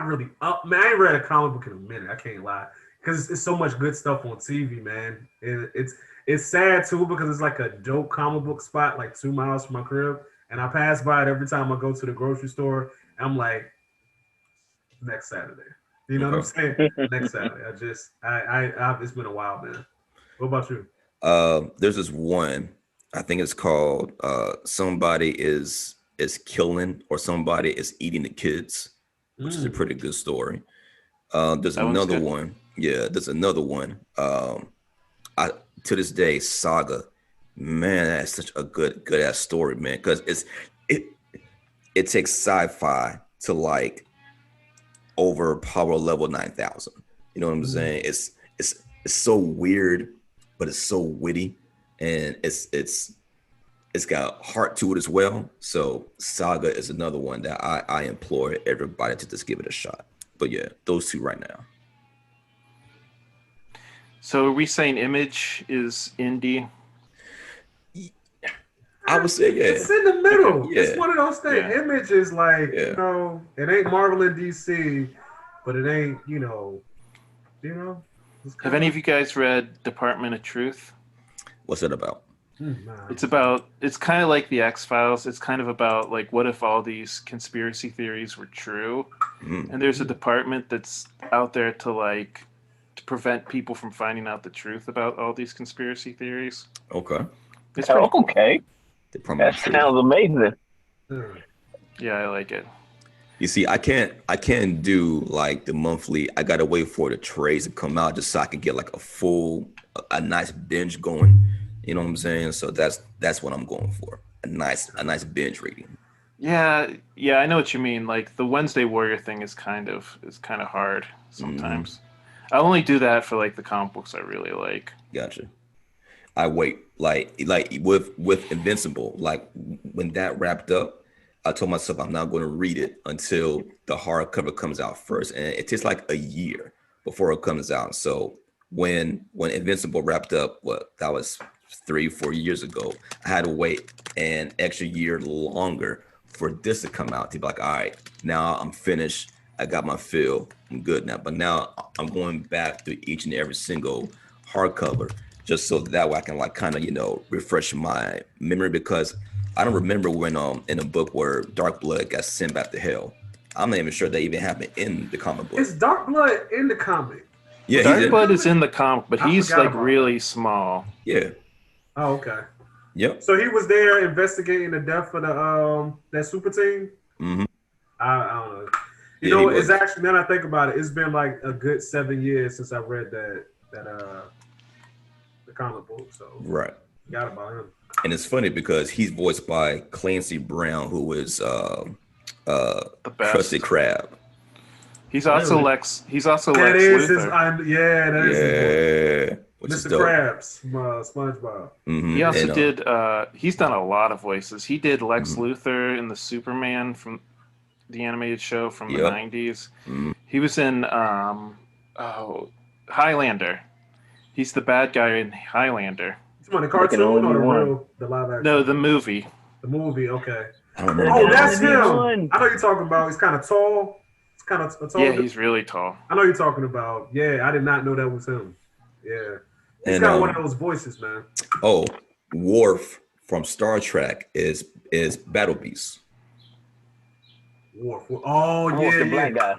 really up, man. I ain't read a comic book in a minute. I can't lie, because it's so much good stuff on TV, man. And it's sad too because it's like a dope comic book spot like 2 miles from my crib, and I pass by it every time I go to the grocery store. And I'm like, next Saturday. You know what I'm saying? Next Saturday. It's been a while, man. What about you? There's this one. I think it's called Somebody is Killing or Somebody is Eating the Kids, which is a pretty good story. There's another one. Yeah, there's another one. To this day, Saga. Man, that's such a good ass story, man. Because it takes sci-fi to like over power level 9,000. You know what I'm saying? It's so weird, but it's so witty, and it's got heart to it as well. So Saga is another one that I implore everybody to just give it a shot. But yeah, those two right now. So are we saying Image is indie? I would say yeah. It's in the middle. Okay, yeah. It's one of those things. Yeah. Image is like, you know, it ain't Marvel and DC, but it ain't, you know. Have any of you guys read Department of Truth? What's it about? It's kind of like the X-Files. It's kind of about like, what if all these conspiracy theories were true? And there's a department that's out there to prevent people from finding out the truth about all these conspiracy theories. Okay. It's pretty cool. Okay. That sounds amazing. Yeah, I like it. You see, I can't do like the monthly. I gotta wait for the trades to come out just so I can get like a nice binge going. You know what I'm saying? So that's what I'm going for. A nice binge reading. Yeah, I know what you mean. Like the Wednesday Warrior thing is kind of hard sometimes. I only do that for like the comic books I really like. Gotcha. I wait like with Invincible. Like when that wrapped up, I told myself I'm not going to read it until the hardcover comes out first, and it takes like a year before it comes out. So when Invincible wrapped up, that was 3-4 years ago, I had to wait an extra year longer for this to come out to be like, all right, now I'm finished. I got my fill. I'm good now. But now I'm going back to each and every single hardcover just so that way I can like kind of, refresh my memory, because I don't remember when in a book where Dark Blood got sent back to hell. I'm not even sure that even happened in the comic book. Is Dark Blood in the comic? Yeah, Dark Blood is in the comic, but he's like really small. Yeah. Oh, okay. Yep. So he was there investigating the death of the that super team. Mm-hmm. I don't know. You know, it's actually, now that I think about it, it's been like a good 7 years since I read the comic book. So right. Forgot about him. And it's funny because he's voiced by Clancy Brown, who is Krusty Krab. He's also Really? Lex. He's also That Lex is his. Luthor. Yeah, that is his voice. Yeah, which is Mr. dope. Krabs from SpongeBob. Mhm. He also And, did. He's done a lot of voices. He did Lex Mhm. Luthor in the Superman from the animated show from the Yep. 90s. Mhm. He was in Highlander. He's the bad guy in Highlander. You want the There can cartoon only or be one. the live action? No, the movie. The movie. Okay. I don't There remember. Oh, can that's only be him. one. I know you're talking about. He's kind of tall. It's kind of a tall. Yeah, he's really tall. I know you're talking about. Yeah, I did not know that was him. Yeah, he's And, got one of those voices, man. Oh, Worf from Star Trek is Battle Beast. Worf. Oh Oh, yeah, the yeah. black guy.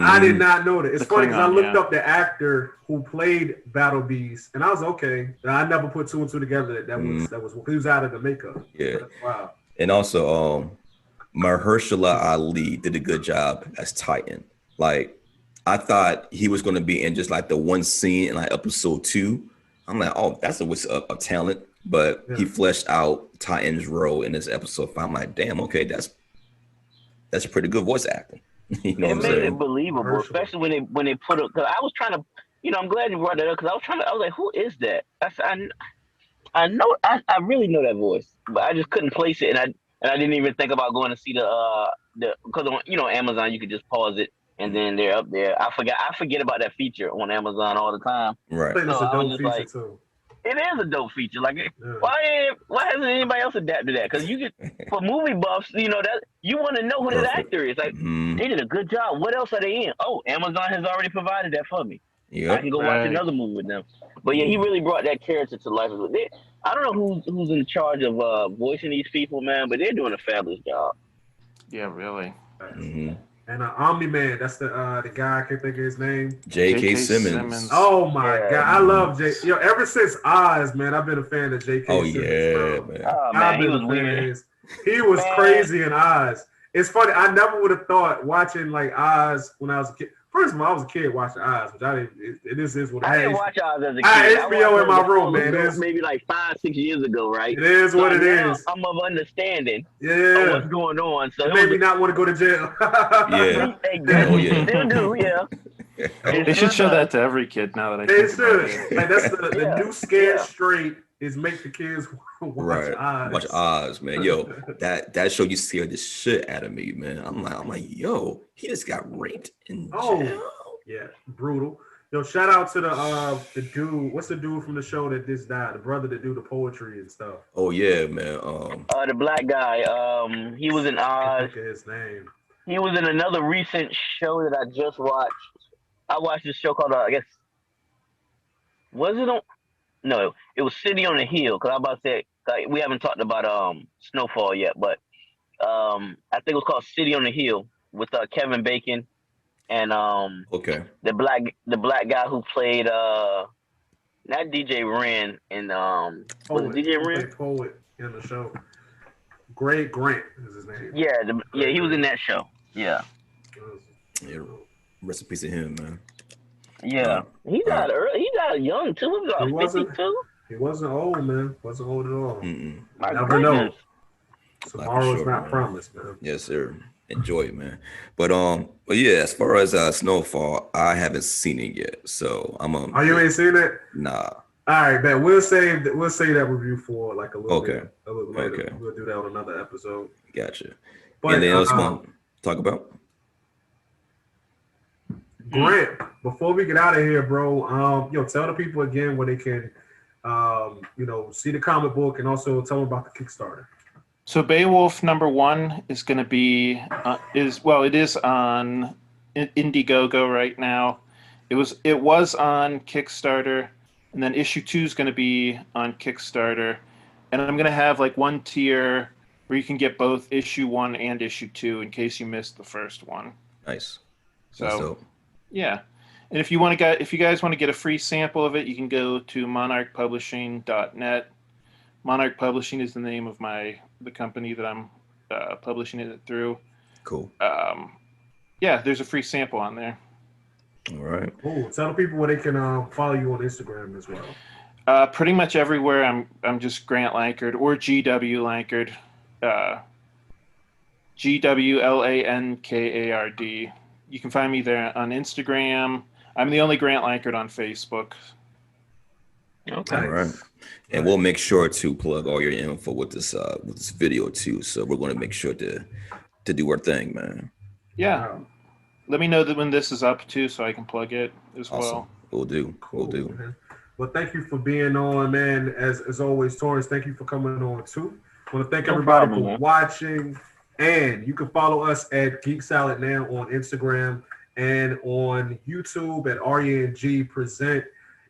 I did not know that. It's The funny because I Klingon, looked yeah. up the actor who played Battle Beast, and I was okay. I never put two and two together. That was he was out of the makeup. Yeah. Wow. And also, Mahershala Ali did a good job as Titan. Like, I thought he was going to be in just like the one scene in like episode 2. I'm like, oh, that's a waste of talent. But he fleshed out Titan's role in this episode. I'm like, damn, okay, that's pretty good voice acting. You know It what I'm made it saying? believable, Commercial. especially when they put it. Because I was trying to, I'm glad you brought that up because I was like, who is that? I know, I really know that voice, but I just couldn't place it, and I didn't even think about going to see the because on Amazon you could just pause it and then they're up there. I forget about that feature on Amazon all the time. I Right. think it's So a I was dope just feature like- too. It is a dope feature. Like, Yeah. why hasn't anybody else adapted that? Because you get for movie buffs, that you want to know who that Perfect. actor is. Like, Mhm. they did a good job. What else are they in? Oh, Amazon has already provided that for me. I Yep. can go watch Right. another movie with them. But yeah, he really brought that character to life. I don't know who's in charge of voicing these people, man, but they're doing a fabulous job. Yeah, really. Mhm. And Omni-Man, that's the guy, I can't think of his name. J.K. J.K. Simmons. Simmons. Oh my Yeah. god, I love ever since Oz, man, I've been a fan of J.K. Oh, Simmons, yeah, bro. man. Oh I've man, he been was a fan of weird. his. He was Man. crazy in Oz. It's funny, I never would have thought watching like Oz when I was a kid. First of all, I was a kid watching Oz, which I didn't. This is what I I didn't had. watch Oz as a kid. I had I HBO watched in my it room, before man. it was It's- maybe like 5-6 years ago, right? It is what it now is. I'm of understanding of Yeah, what's going on. So it made me not want to go to jail. Yeah. Exactly. Oh, yeah. Still do, yeah. They should show that to every kid now that I They think about should. it. Like that's the Yeah. new scared Yeah. straight is make the kids watch Right. Oz. Watch Oz, man. Yo, that show you scared the shit out of me, man. I'm like, yo, he just got raped in Oh. jail. Yeah, brutal. Yo, shout out to the dude. What's the dude from the show that just died? The brother that do the poetry and stuff. Oh yeah, man. The black guy. He was in I Oz. think of his name. He was in another recent show that I just watched. I watched this show called I guess was it on? No, it was City on the Hill. Cause I was about to say like, we haven't talked about Snowfall yet, but I think it was called City on the Hill with Kevin Bacon and Okay. the black guy who played not DJ Ren and was it Poet. DJ He Ren? played Poet in the show. Greg Grant is his name. Yeah, he was in that show. Yeah. Yeah. Rest in peace to him, man. Yeah. He died early. He died young too. He He was wasn't. 52. He wasn't old, man. Wasn't old at all. Mm-mm. My Never know. goodness. Tomorrow's sure, not man. promised, man. Yes, sir. Enjoy it, man. But yeah, as far as Snowfall, I haven't seen it yet, so I'm Oh, you ain't seen it? nah. All right, man. We'll save that review for like a little Okay. bit, a little later. Okay. We'll do that on another episode. Gotcha. But Anything else you want to talk about? Grant, before we get out of here, bro, tell the people again where they can, see the comic book and also tell them about the Kickstarter. So Beowulf #1 is going to be it is on Indiegogo right now. It was on Kickstarter, and then issue 2 is going to be on Kickstarter, and I'm going to have like one tier where you can get both issue 1 and issue 2 in case you missed the first one. Nice. So That's dope. yeah, and if you guys want to get a free sample of it, you can go to monarchpublishing.net. Monarch Publishing is the name of the company that I'm publishing it through. Cool. There's a free sample on there. All right. Oh, tell the people where they can follow you on Instagram as well. Pretty much everywhere. I'm just Grant Lankard or GW Lankard. GWLANKARD. you can find me there on Instagram. I'm the only Grant Lankard on Facebook. Okay. All right. And we'll make sure to plug all your info with this video too. So we're going to make sure to do our thing, man. Yeah. Wow. Let me know that when this is up too, so I can plug it as Awesome. well. We'll do. We'll do. Man. Well, thank you for being on, man. As always, Torrance, thank you for coming on too. I want to thank No everybody problem, for man. watching. And you can follow us at Geek Salad Now on Instagram and on YouTube at RENG Present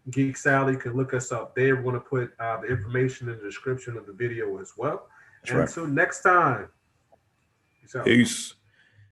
Geek Salad. You can look us up there. We're going to put the information in the description of the video as well. That's And right. until next time, peace out. Peace.